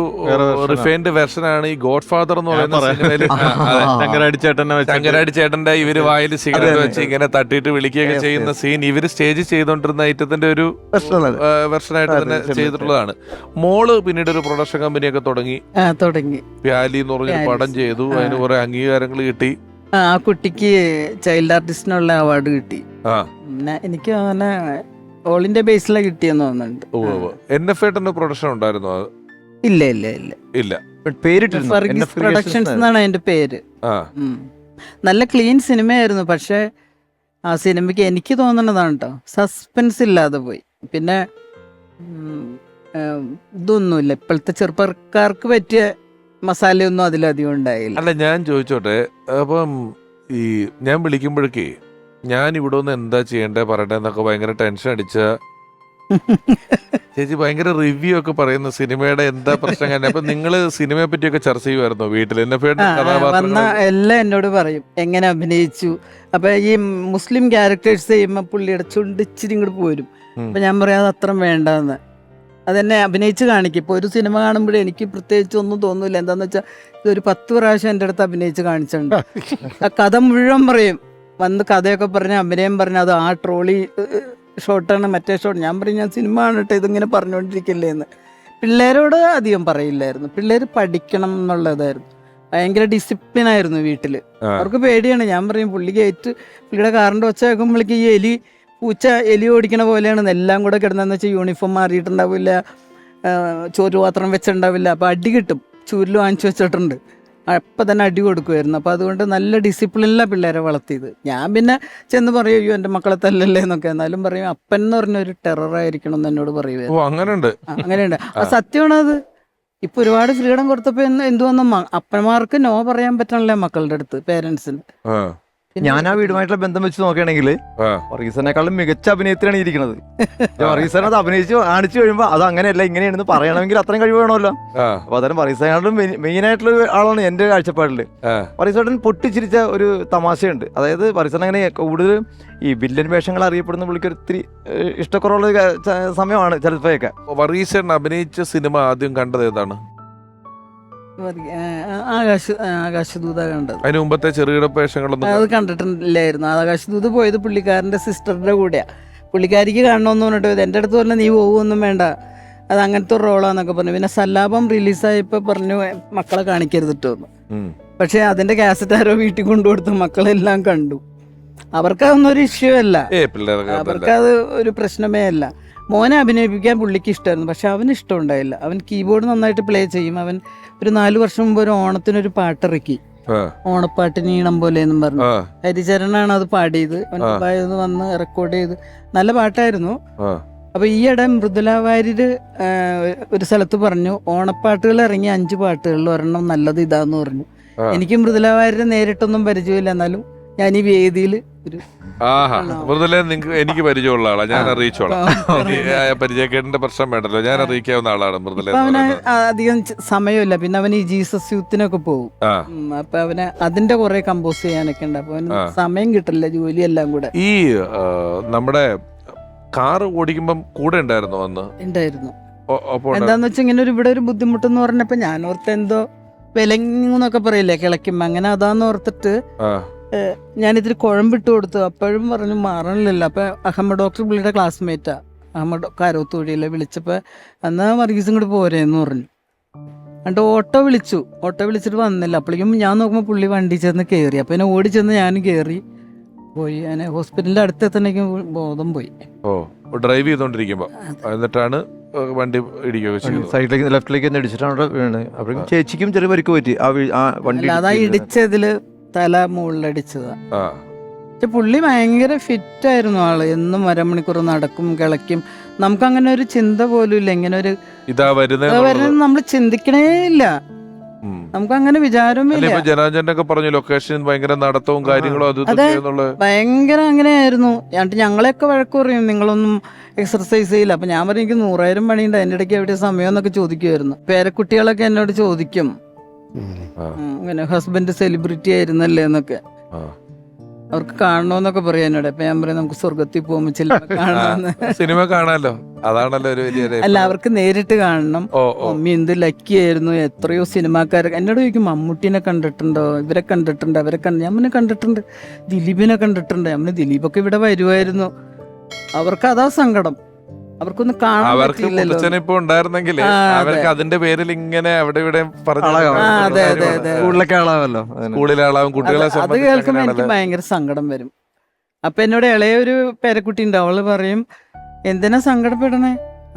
റിഫൈൻഡ് വെർഷനാണ് ഈ ഗോഡ് ഫാദർ എന്ന് പറയുന്ന സിനിമയില് ശങ്കരാടി ചേട്ടന്റെ ഇവര് വായിൽ സിഗരറ്റ് വെച്ച് ഇങ്ങനെ തട്ടിയിട്ട് വിളിക്കുകയൊക്കെ ചെയ്യുന്ന സീൻ ഇവര് സ്റ്റേജ് ചെയ്തോണ്ടിരുന്ന ഐറ്റത്തിന്റെ ഒരു വെർഷനായിട്ട് തന്നെ ചെയ്തിട്ടുള്ളതാണ്. മോള് പിന്നീട് ഒരു പ്രൊഡക്ഷൻ കമ്പനിയൊക്കെ തുടങ്ങി പ്യാലി എന്ന് പറഞ്ഞൊരു പടം ചെയ്തു, അതിന് കുറെ അംഗീകാരങ്ങൾ കിട്ടി. ആ കുട്ടിക്ക് ചൈൽഡ് ആർട്ടിസ്റ്റിനുള്ള അവാർഡ് കിട്ടി. പിന്നെ എനിക്ക് അങ്ങനെ ഓൾ ഇന്ത്യ ബേസിലെ കിട്ടിയെന്ന് തോന്നുന്നുണ്ട്. NF പ്രൊഡക്ഷൻ ഉണ്ടായിരുന്നു? ഇല്ല ഇല്ല ഇല്ല ഇല്ല, പേരിട്ട് പ്രൊഡക്ഷൻസ് എന്നാണ് അതിന്റെ പേര്. നല്ല ക്ലീൻ സിനിമയായിരുന്നു. പക്ഷേ ആ സിനിമയ്ക്ക് എനിക്ക് തോന്നുന്നതാണ് കേട്ടോ, സസ്പെൻസ് ഇല്ലാതെ പോയി. പിന്നെ ഇതൊന്നുമില്ല, ഇപ്പോഴത്തെ ചെറുപ്പക്കാർക്ക് പറ്റിയ മസാലയൊന്നും അതിലധികം ഉണ്ടായില്ല. അല്ല, ഞാൻ ചോദിച്ചോട്ടെ, അപ്പം ഈ ഞാൻ വിളിക്കുമ്പോഴേക്കേ ഞാൻ ഇവിടെ ഒന്ന് എന്താ ചെയ്യണ്ടേ പറയട്ടെ എന്നൊക്കെ ഭയങ്കര ടെൻഷൻ അടിച്ച ചേച്ചി ഭയങ്കര റിവ്യൂ ഒക്കെ പറയുന്ന സിനിമയുടെ എന്താ പ്രശ്നം തന്നെ. അപ്പൊ നിങ്ങള് സിനിമയെ പറ്റിയൊക്കെ ചർച്ച ചെയ്യുമായിരുന്നോ വീട്ടിൽ? വന്ന എല്ലാം എന്നോട് പറയും എങ്ങനെ അഭിനയിച്ചു. അപ്പൊ ഈ മുസ്ലിം ക്യാരക്ടേഴ്സ് ചെയ്യുമ്പോൾ പുള്ളിയുടെ ചുണ്ടിച്ചിരി ഇങ്ങോട്ട് പോരും. അപ്പൊ ഞാൻ പറയാം അത് അത്ര വേണ്ടെന്ന്. അതെന്നെ അഭിനയിച്ച് കാണിക്കും. ഇപ്പോൾ ഒരു സിനിമ കാണുമ്പോഴേ എനിക്ക് പ്രത്യേകിച്ച് ഒന്നും തോന്നില്ല. എന്താന്ന് വെച്ചാൽ ഇതൊരു 10 പ്രാവശ്യം എൻ്റെ അടുത്ത് അഭിനയിച്ച് കാണിച്ചിട്ടുണ്ട്. ആ കഥ മുഴുവൻ പറയും, വന്ന് കഥയൊക്കെ പറഞ്ഞ് അഭിനയം പറഞ്ഞ് അത് ആ ട്രോളി ഷോട്ടാണ് മറ്റേ ഷോട്ട്. ഞാൻ പറയും ഞാൻ സിനിമ കാണട്ടെ, ഇതിങ്ങനെ പറഞ്ഞുകൊണ്ടിരിക്കില്ലേ എന്ന്. പിള്ളേരോട് അധികം പറയില്ലായിരുന്നു. പിള്ളേർ പഠിക്കണം എന്നുള്ളതായിരുന്നു. ഭയങ്കര ഡിസിപ്ലിനായിരുന്നു വീട്ടിൽ. അവർക്ക് പേടിയാണ്. ഞാൻ പറയും പുള്ളിയുടെ കാറിൻ്റെ ഒച്ച കേൾക്കുമ്പോഴേക്ക് ഈ പൂച്ച എലി ഓടിക്കണ പോലെയാണ്. എല്ലാം കൂടെ കിടന്നതെന്ന് വെച്ചാൽ യൂണിഫോം മാറിയിട്ടുണ്ടാവില്ല, ചോറ്റുപാത്രം വെച്ചിട്ടുണ്ടാവില്ല. അപ്പോൾ അടി കിട്ടും. ചൂരിൽ വാങ്ങിച്ചു വെച്ചിട്ടുണ്ട്. അപ്പം തന്നെ അടി കൊടുക്കുമായിരുന്നു. അപ്പോൾ അതുകൊണ്ട് നല്ല ഡിസിപ്ലിനിലാണ് പിള്ളേരെ വളർത്തിയത്. ഞാൻ പിന്നെ ചെന്ന് പറയും അയ്യോ എൻ്റെ മക്കളെ തല്ലല്ലേ എന്നൊക്കെ. എന്നാലും പറയും അപ്പൻ എന്ന് പറഞ്ഞൊരു ടെററായിരിക്കണം എന്ന് എന്നോട് പറയുമായിരുന്നു. അങ്ങനെയുണ്ട്. ആ സത്യമാണത്. ഇപ്പൊ ഒരുപാട് ഫ്രീഡം കൊടുത്തപ്പോ എന്തുവന്ന അപ്പന്മാർക്ക് നോ പറയാൻ പറ്റണല്ലേ മക്കളുടെ അടുത്ത്, പേരൻസിന്. ഞാൻ ആ വീടുമായിട്ടുള്ള ബന്ധം വെച്ച് നോക്കുകയാണെങ്കിൽ വർഗീസിനെക്കാളും മികച്ച അഭിനയത്തിലാണ് ഇരിക്കുന്നത്. വർഗീസനെ അത് അഭിനയിച്ച് കാണിച്ചു കഴിയുമ്പോൾ അത് അങ്ങനെയല്ല ഇങ്ങനെയാണെന്ന് പറയണമെങ്കിൽ അത്രയും കഴിവ് വേണമല്ലോ. അപ്പൊ അതായത് വർഗീസിനെക്കാളും മെയിൻ ആയിട്ടുള്ള ആളാണ് എന്റെ കാഴ്ചപ്പാടില്. വർഗീസേട്ടൻ പൊട്ടിച്ചിരിച്ച ഒരു തമാശയുണ്ട്. അതായത് വർഗീസേട്ടൻ അങ്ങനെ കൂടുതൽ ഈ വില്ലൻ വേഷങ്ങൾ അറിയപ്പെടുന്ന പുള്ളിക്ക് ഒത്തിരി ഇഷ്ടക്കുറവുള്ള സമയമാണ് ചിലപ്പോഴൊക്കെ. വർഗീസേട്ടൻ അഭിനയിച്ച സിനിമ ആദ്യം കണ്ടത് ഏതാണ്? ആകാശദൂത കണ്ടത്. അതിന് മുമ്പത്തെ ചെറുകിട വേഷങ്ങളൊന്നും അത് കണ്ടിട്ടില്ലായിരുന്നു. ആകാശദൂത് പോയത് പുള്ളിക്കാരൻ്റെ സിസ്റ്ററിൻ്റെ കൂടെയാണ്. പുള്ളിക്കാരിക്ക് കാണണമെന്ന് പറഞ്ഞിട്ട് എൻ്റെ അടുത്ത് പറഞ്ഞാൽ നീ പോകുമൊന്നും വേണ്ട, അത് അങ്ങനത്തെ ഒരു റോളാന്നൊക്കെ പറഞ്ഞു. പിന്നെ സല്ലാപം റിലീസായപ്പോൾ പറഞ്ഞു മക്കളെ കാണിക്കരുതിട്ടോന്ന്. പക്ഷെ അതിൻ്റെ കാസറ്റ് ആരോ വീട്ടിൽ കൊണ്ടുകൊടുത്ത് മക്കളെല്ലാം കണ്ടു. അവർക്കതൊന്നും ഒരു ഇഷ്യൂ അല്ല, അവർക്കത് ഒരു പ്രശ്നമേ അല്ല. മോനെ അഭിനയിപ്പിക്കാൻ പുള്ളിക്ക് ഇഷ്ടമായിരുന്നു, പക്ഷെ അവന് ഇഷ്ടമുണ്ടായില്ല. അവൻ കീബോർഡ് നന്നായിട്ട് പ്ലേ ചെയ്യും. അവൻ ഒരു 4 വർഷം മുമ്പ് ഒരു ഓണത്തിനൊരു പാട്ടിറക്കി, ഓണപ്പാട്ടിന് ഈണം പോലെ എന്നും പറഞ്ഞു. ഹരിചരണാണ് അത് പാടിയത്. അവൻ വന്ന് റെക്കോർഡ് ചെയ്ത് നല്ല പാട്ടായിരുന്നു. അപ്പൊ ഈയിടെ മൃദുല വാര്യര് ഒരു സ്ഥലത്ത് പറഞ്ഞു ഓണപ്പാട്ടുകൾ ഇറങ്ങി 5 പാട്ടുകളിൽ ഒരെണ്ണം നല്ലത് ഇതാന്ന് പറഞ്ഞു. എനിക്ക് മൃദുല വാര്യരെ നേരിട്ടൊന്നും പരിചയമില്ല, എന്നാലും ഞാൻ ഈ വേദിയിൽ ഒരു എനിക്ക് പരിചയമുള്ള ആളാണ്, ഞാൻ അറിയിച്ചോളാം. പരിചയക്കേണ്ട പ്രശ്നം വേണ്ടല്ലോ, ഞാൻ അറിയിക്കാവുന്ന ആളാണ് മൃദുല. അവന് അധികം സമയമില്ല. പിന്നെ അവന് ഈ ജീസസ് യൂത്തിനൊക്കെ പോകും. അപ്പൊ അവന് അതിന്റെ കുറെ കമ്പോസ് ചെയ്യാനൊക്കെ ഉണ്ട്. അപ്പൊ അവന് സമയം കിട്ടില്ല, ജോലിയെല്ലാം കൂടെ. ഈ നമ്മുടെ കാറ് ഓടിക്കുമ്പം കൂടെ ഉണ്ടായിരുന്നു ഉണ്ടായിരുന്നു. എന്താന്ന് വെച്ചാൽ ഇങ്ങനെ ഇവിടെ ഒരു ബുദ്ധിമുട്ടെന്ന് പറഞ്ഞപ്പോ ഞാൻ ഓർത്ത് എന്തോ വിലങ്ങുന്നൊക്കെ പറയില്ലേ കിളയ്ക്കുമ്പോ, അങ്ങനെ അതാന്ന് ഓർത്തിട്ട് ഞാനിതിരി കുഴമ്പിട്ട് കൊടുത്തു. അപ്പോഴും പറഞ്ഞു മാറണില്ലല്ലോ. അപ്പൊ അഹമ്മദ് ഡോക്ടർ പുള്ളിയുടെ ക്ലാസ്മേറ്റാ, അഹമ്മദ് കാരോത്തുവഴിയിലെ. വിളിച്ചപ്പോ എന്നാ വർഗീസും കൂടി പോരേന്ന് പറഞ്ഞു. എന്നിട്ട് ഓട്ടോ വിളിച്ചിട്ട് വന്നില്ല. അപ്പോഴേക്കും ഞാൻ നോക്കുമ്പോൾ പുള്ളി വണ്ടി ചെന്ന് കയറി. അപ്പൊ എന്നെ ഓടി ചെന്ന് ഞാനും കയറി പോയി. ഞാൻ ഹോസ്പിറ്റലിന്റെ അടുത്ത് എത്തണേക്കും ബോധം പോയി. ഡ്രൈവ് ചെയ്തോണ്ടിരിക്കുമ്പോ എന്നിട്ടാണ് വണ്ടി സൈഡിലേക്ക് ലെഫ്റ്റിലേക്ക് ഇടിച്ചിട്ടാണ് വീണ്. അപ്പോഴേക്കും ചേച്ചിക്കും ചെറിയ പരിക്ക് പറ്റി. അതാ ഇടിച്ചതില് തല മുകളിലടിച്ചതാ. പക്ഷെ പുള്ളി ഭയങ്കര ഫിറ്റായിരുന്നു ആള്. എന്നും 1 മണിക്കൂർ നടക്കും, കിളയ്ക്കും. നമുക്കങ്ങനെ ഒരു ചിന്ത പോലും ഇല്ല, ഇങ്ങനെ ഒരു വരുന്നത് നമ്മൾ ചിന്തിക്കണേ ഇല്ല. നമുക്കങ്ങനെ വിചാരമേ ഇല്ല. ജനാർദ്ദനൊക്കെ പറഞ്ഞു ലൊക്കേഷൻ ഭയങ്കര നടത്തവും കാര്യങ്ങളും ഭയങ്കര അങ്ങനെയായിരുന്നു. എന്നിട്ട് ഞങ്ങളെയൊക്കെ വഴക്ക് പറയും നിങ്ങളൊന്നും എക്സർസൈസ് ചെയ്യില്ല. അപ്പൊ ഞാൻ പറയും എനിക്ക് 100,000 പണിയുണ്ട്, അതിൻ്റെ ഇടയ്ക്ക് എവിടെ സമയം എന്നൊക്കെ ചോദിക്കുമായിരുന്നു. പേരക്കുട്ടികളൊക്കെ എന്നോട് ചോദിക്കും അങ്ങനെ ഹസ്ബൻഡ് സെലിബ്രിറ്റി ആയിരുന്നല്ലേ എന്നൊക്കെ. അവർക്ക് കാണണമെന്നൊക്കെ പറയാം എന്നോട്. അപ്പൊ ഞാൻ പറയും നമുക്ക് സ്വർഗത്തിൽ പോകുമ്പോൾ സിനിമ കാണാലോ, അതാണല്ലോ ഒരു വലിയ. അല്ല, അവർക്ക് നേരിട്ട് കാണണം. മമ്മി എന്ത് ലക്കി ആയിരുന്നു. എത്രയോ സിനിമാക്കാരൊക്കെ എന്നോട് ചോദിക്കും മമ്മൂട്ടിനെ കണ്ടിട്ടുണ്ടോ, ഇവരെ കണ്ടിട്ടുണ്ടോ, അവരെ ഞാൻ മുന്നേ കണ്ടിട്ടുണ്ട്, ദിലീപിനെ കണ്ടിട്ടുണ്ട്. ഞാൻ ദിലീപൊക്കെ ഇവിടെ വരുമായിരുന്നു. അവർക്ക് അതാ സങ്കടം, അവർക്കൊന്നും കാണാൻ പറ്റില്ലല്ലോ. ഇപ്പൊ ഉണ്ടായിരുന്നെങ്കിൽ അവർക്ക് അതിന്റെ പേരിൽ ഇങ്ങനെ അവിടെ ഇവിടെ സ്കൂളിലെ ആളാവും കുട്ടികളെ. അത് കേൾക്കുമ്പോ എനിക്ക് ഭയങ്കര സങ്കടം വരും. അപ്പൊ എന്നോട് ഇളയൊരു പേരക്കുട്ടി ഉണ്ട്, അവള് പറയും എന്തിനാ സങ്കടപ്പെടണേ,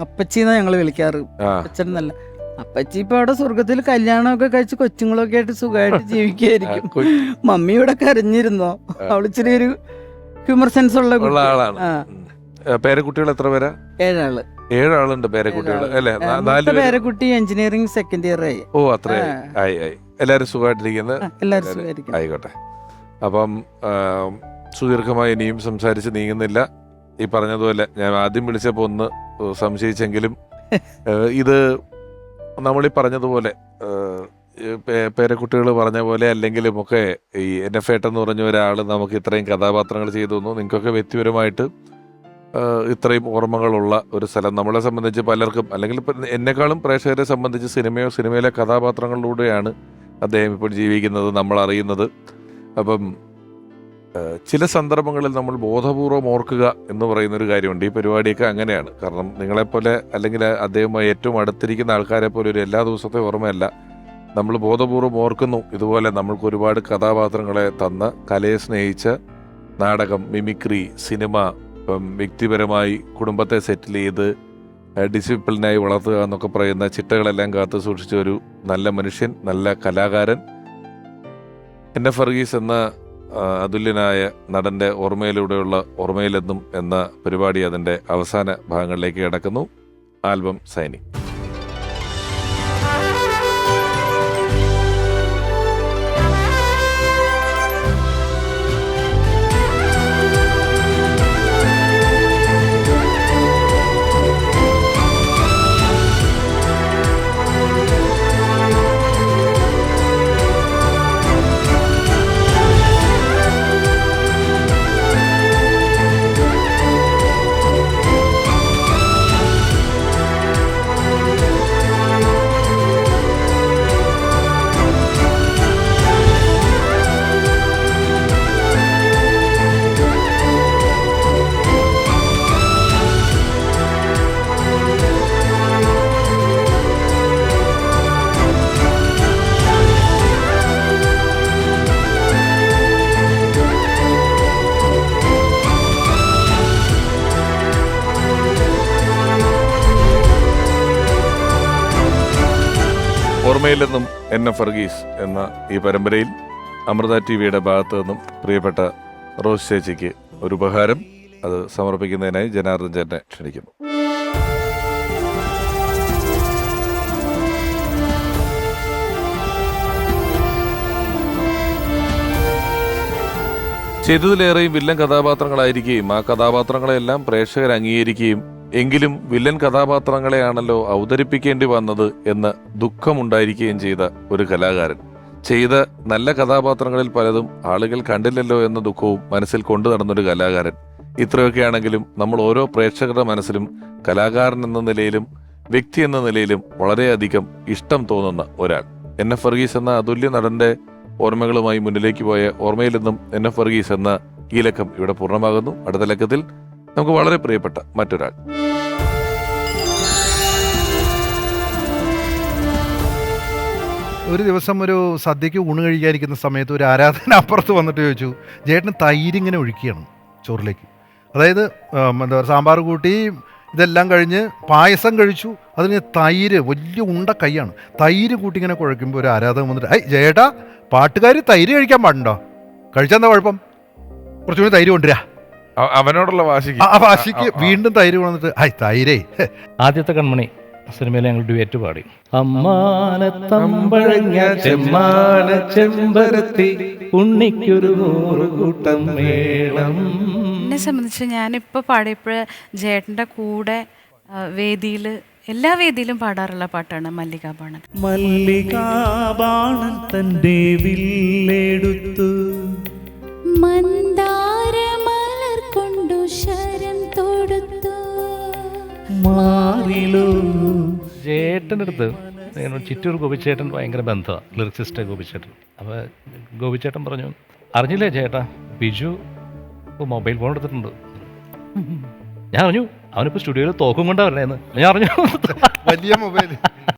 അപ്പച്ചിന്നാ ഞങ്ങള് വിളിക്കാറ്, അപ്പച്ചനല്ല. അപ്പച്ചി ഇപ്പൊ അവിടെ സ്വർഗത്തിൽ കല്യാണമൊക്കെ കഴിച്ച് കൊച്ചുങ്ങളൊക്കെ ആയിട്ട് സുഖമായിട്ട് ജീവിക്കുകയായിരിക്കും. മമ്മി ഇവിടെ കരഞ്ഞിരുന്നോ? അവളിച്ചിരി ഒരു ഹ്യൂമർ സെൻസ് ഉള്ള ആളാണ്. പേരക്കുട്ടികൾ എത്ര പേരാ? 7 ആള്. 7 ആളുണ്ട് പേരക്കുട്ടികൾ അല്ലേ? പേരക്കുട്ടി എഞ്ചിനീയറിംഗ് സെക്കൻഡ് ഇയർ ആയി. ഓ അത്ര ആയി. എല്ലാരും സുഖമായിട്ടിരിക്കുന്നത്? എല്ലാവരും സുഖമായിരിക്കും. ആയിക്കോട്ടെ. അപ്പം സുദീർഘമായി ഇനിയും സംസാരിച്ച് നീങ്ങുന്നില്ല. ഈ പറഞ്ഞതുപോലെ ഞാൻ ആദ്യം വിളിച്ചപ്പോൾ ഒന്ന് സംശയിച്ചെങ്കിലും ഇത് നമ്മളീ പറഞ്ഞതുപോലെ പേരക്കുട്ടികൾ പറഞ്ഞ പോലെ അല്ലെങ്കിലും ഒക്കെ ഈ NF എന്ന് പറഞ്ഞ ഒരാൾ നമുക്ക് ഇത്രയും കഥാപാത്രങ്ങൾ ചെയ്തു തന്നു. നിങ്ങൾക്കൊക്കെ വ്യക്തിപരമായിട്ട് ഇത്രയും ഓർമ്മകളുള്ള ഒരു സ്ഥലം. നമ്മളെ സംബന്ധിച്ച് പലർക്കും, അല്ലെങ്കിൽ എന്നെക്കാളും പ്രേക്ഷകരെ സംബന്ധിച്ച് സിനിമയിലെ കഥാപാത്രങ്ങളിലൂടെയാണ് അദ്ദേഹം ഇപ്പോൾ ജീവിക്കുന്നത്, നമ്മൾ അറിയുന്നത്. അപ്പം ചില സന്ദർഭങ്ങളിൽ നമ്മൾ ബോധപൂർവം ഓർക്കുക എന്ന് പറയുന്നൊരു കാര്യമുണ്ട്. ഈ പരിപാടിയൊക്കെ അങ്ങനെയാണ്. കാരണം നിങ്ങളെപ്പോലെ അല്ലെങ്കിൽ അദ്ദേഹവുമായി ഏറ്റവും അടുത്തിരിക്കുന്ന ആൾക്കാരെ പോലെ ഒരു എല്ലാ ദിവസത്തെ ഓർമ്മയല്ല. നമ്മൾ ബോധപൂർവം ഓർക്കുന്നു. ഇതുപോലെ നമ്മൾക്ക് ഒരുപാട് കഥാപാത്രങ്ങളെ തന്ന് കലയെ സ്നേഹിച്ച നാടകം, മിമിക്രി, സിനിമ, വ്യക്തിപരമായി കുടുംബത്തെ സെറ്റിൽ ചെയ്ത് ഡിസിപ്ലിനായി വളർത്തുക എന്നൊക്കെ പറയുന്ന ചിട്ടകളെല്ലാം കാത്തു സൂക്ഷിച്ച ഒരു നല്ല മനുഷ്യൻ, നല്ല കലാകാരൻ NF വർഗീസ് എന്ന അതുല്യനായ നടൻ്റെ ഓർമ്മയിലൂടെയുള്ള ഓർമ്മയിലെന്നും എന്ന പരിപാടി അതിൻ്റെ അവസാന ഭാഗങ്ങളിലേക്ക് കിടക്കുന്നു. Album signing. ഓർമ്മയിലെന്നും NF വർഗീസ് എന്ന ഈ പരമ്പരയിൽ അമൃത TV-യുടെ ഭാഗത്തു നിന്നും പ്രിയപ്പെട്ട റോസ് ചേച്ചിക്ക് ഒരു ഉപഹാരം അത് സമർപ്പിക്കുന്നതിനായി ജനാർദ്ദൻ ചേട്ടനെ ക്ഷണിക്കുന്നു. ചെയ്തതിലേറെയും വില്ലൻ കഥാപാത്രങ്ങളായിരിക്കുകയും ആ കഥാപാത്രങ്ങളെല്ലാം പ്രേക്ഷകർ അംഗീകരിക്കുകയും എങ്കിലും വില്ലൻ കഥാപാത്രങ്ങളെയാണല്ലോ അവതരിപ്പിക്കേണ്ടി വന്നത് എന്ന് ദുഃഖമുണ്ടായിരിക്കുകയും ചെയ്ത ഒരു കലാകാരൻ. ചെയ്ത നല്ല കഥാപാത്രങ്ങളിൽ പലതും ആളുകൾ കണ്ടില്ലല്ലോ എന്ന ദുഃഖവും മനസ്സിൽ കൊണ്ടു നടന്നൊരു കലാകാരൻ. ഇത്രയൊക്കെയാണെങ്കിലും നമ്മൾ ഓരോ പ്രേക്ഷകരുടെ മനസ്സിലും കലാകാരൻ എന്ന നിലയിലും വ്യക്തി എന്ന നിലയിലും വളരെയധികം ഇഷ്ടം തോന്നുന്ന ഒരാൾ. NF വർഗീസ് എന്ന അതുല്യ നടന്റെ ഓർമ്മകളുമായി മുന്നിലേക്ക് പോയ ഓർമ്മയിലെന്നും NF വർഗീസ് എന്ന ഈ ലക്കം ഇവിടെ പൂർണ്ണമാകുന്നു. അടുത്ത ലക്കത്തിൽ നമുക്ക് വളരെ പ്രിയപ്പെട്ട മറ്റൊരാൾ. ഒരു ദിവസം ഒരു സദ്യക്ക് ഊണ് കഴിക്കാതിരിക്കുന്ന സമയത്ത് ഒരു ആരാധന അപ്പുറത്ത് വന്നിട്ട് ചോദിച്ചു, ചേട്ടന് തൈര് ഇങ്ങനെ ഒഴിക്കുകയാണ് ചോറിലേക്ക്. അതായത് എന്താ പറയുക, സാമ്പാർ കൂട്ടി ഇതെല്ലാം കഴിഞ്ഞ് പായസം കഴിച്ചു, അതിന് തൈര് വലിയ ഉണ്ട കൈയാണ്, തൈര് കൂട്ടി ഇങ്ങനെ കുഴയ്ക്കുമ്പോൾ ഒരു ആരാധകൻ വന്നിട്ട്, ഐ ചേട്ടാ പാട്ടുകാർ തൈര് കഴിക്കാൻ പാടുണ്ടോ? കഴിച്ചാൽ എന്താ കുഴപ്പം? കുറച്ചുകൂടി തൈര് കൊണ്ടുവരാ. അവനോടുള്ള വാശിക്ക് വീണ്ടും തൈര് കൊണ്ടിട്ട് ഐ തൈരേ. ആദ്യത്തെ കൺമണി സിനിമയിൽ ഞങ്ങൾ ഡ്യുവറ്റ് പാടി. എന്നെ സംബന്ധിച്ച് ഞാനിപ്പോൾ പാടിയപ്പോൾ ജേട്ടൻ്റെ കൂടെ വേദിയിൽ എല്ലാ വേദിയിലും പാടാറുള്ള പാട്ടാണ് മല്ലികാബാണൻ. മല്ലികാബാണൻ തന്റെ വില്ലെടുത്തു മന്ദാരമലർ കൊണ്ടു ശരം തൊടുത്തു മാറിലോ. ചേട്ടൻ്റെ അടുത്ത് ചിറ്റൂർ ഗോപിച്ചേട്ടൻ ഭയങ്കര ബന്ധമാണ്, ലിറിക്സിസ്റ്റ് ഗോപിച്ചേട്ടൻ. അപ്പോൾ ഗോപിച്ചേട്ടൻ പറഞ്ഞു, അറിഞ്ഞില്ലേ ചേട്ടാ ബിജു മൊബൈൽ ഫോൺ എടുത്തിട്ടുണ്ട്. ഞാൻ അറിഞ്ഞു, അവനിപ്പോൾ സ്റ്റുഡിയോയിൽ തോക്കും കൊണ്ടാണ് വരണേന്ന് ഞാൻ അറിഞ്ഞു. വലിയ മൊബൈൽ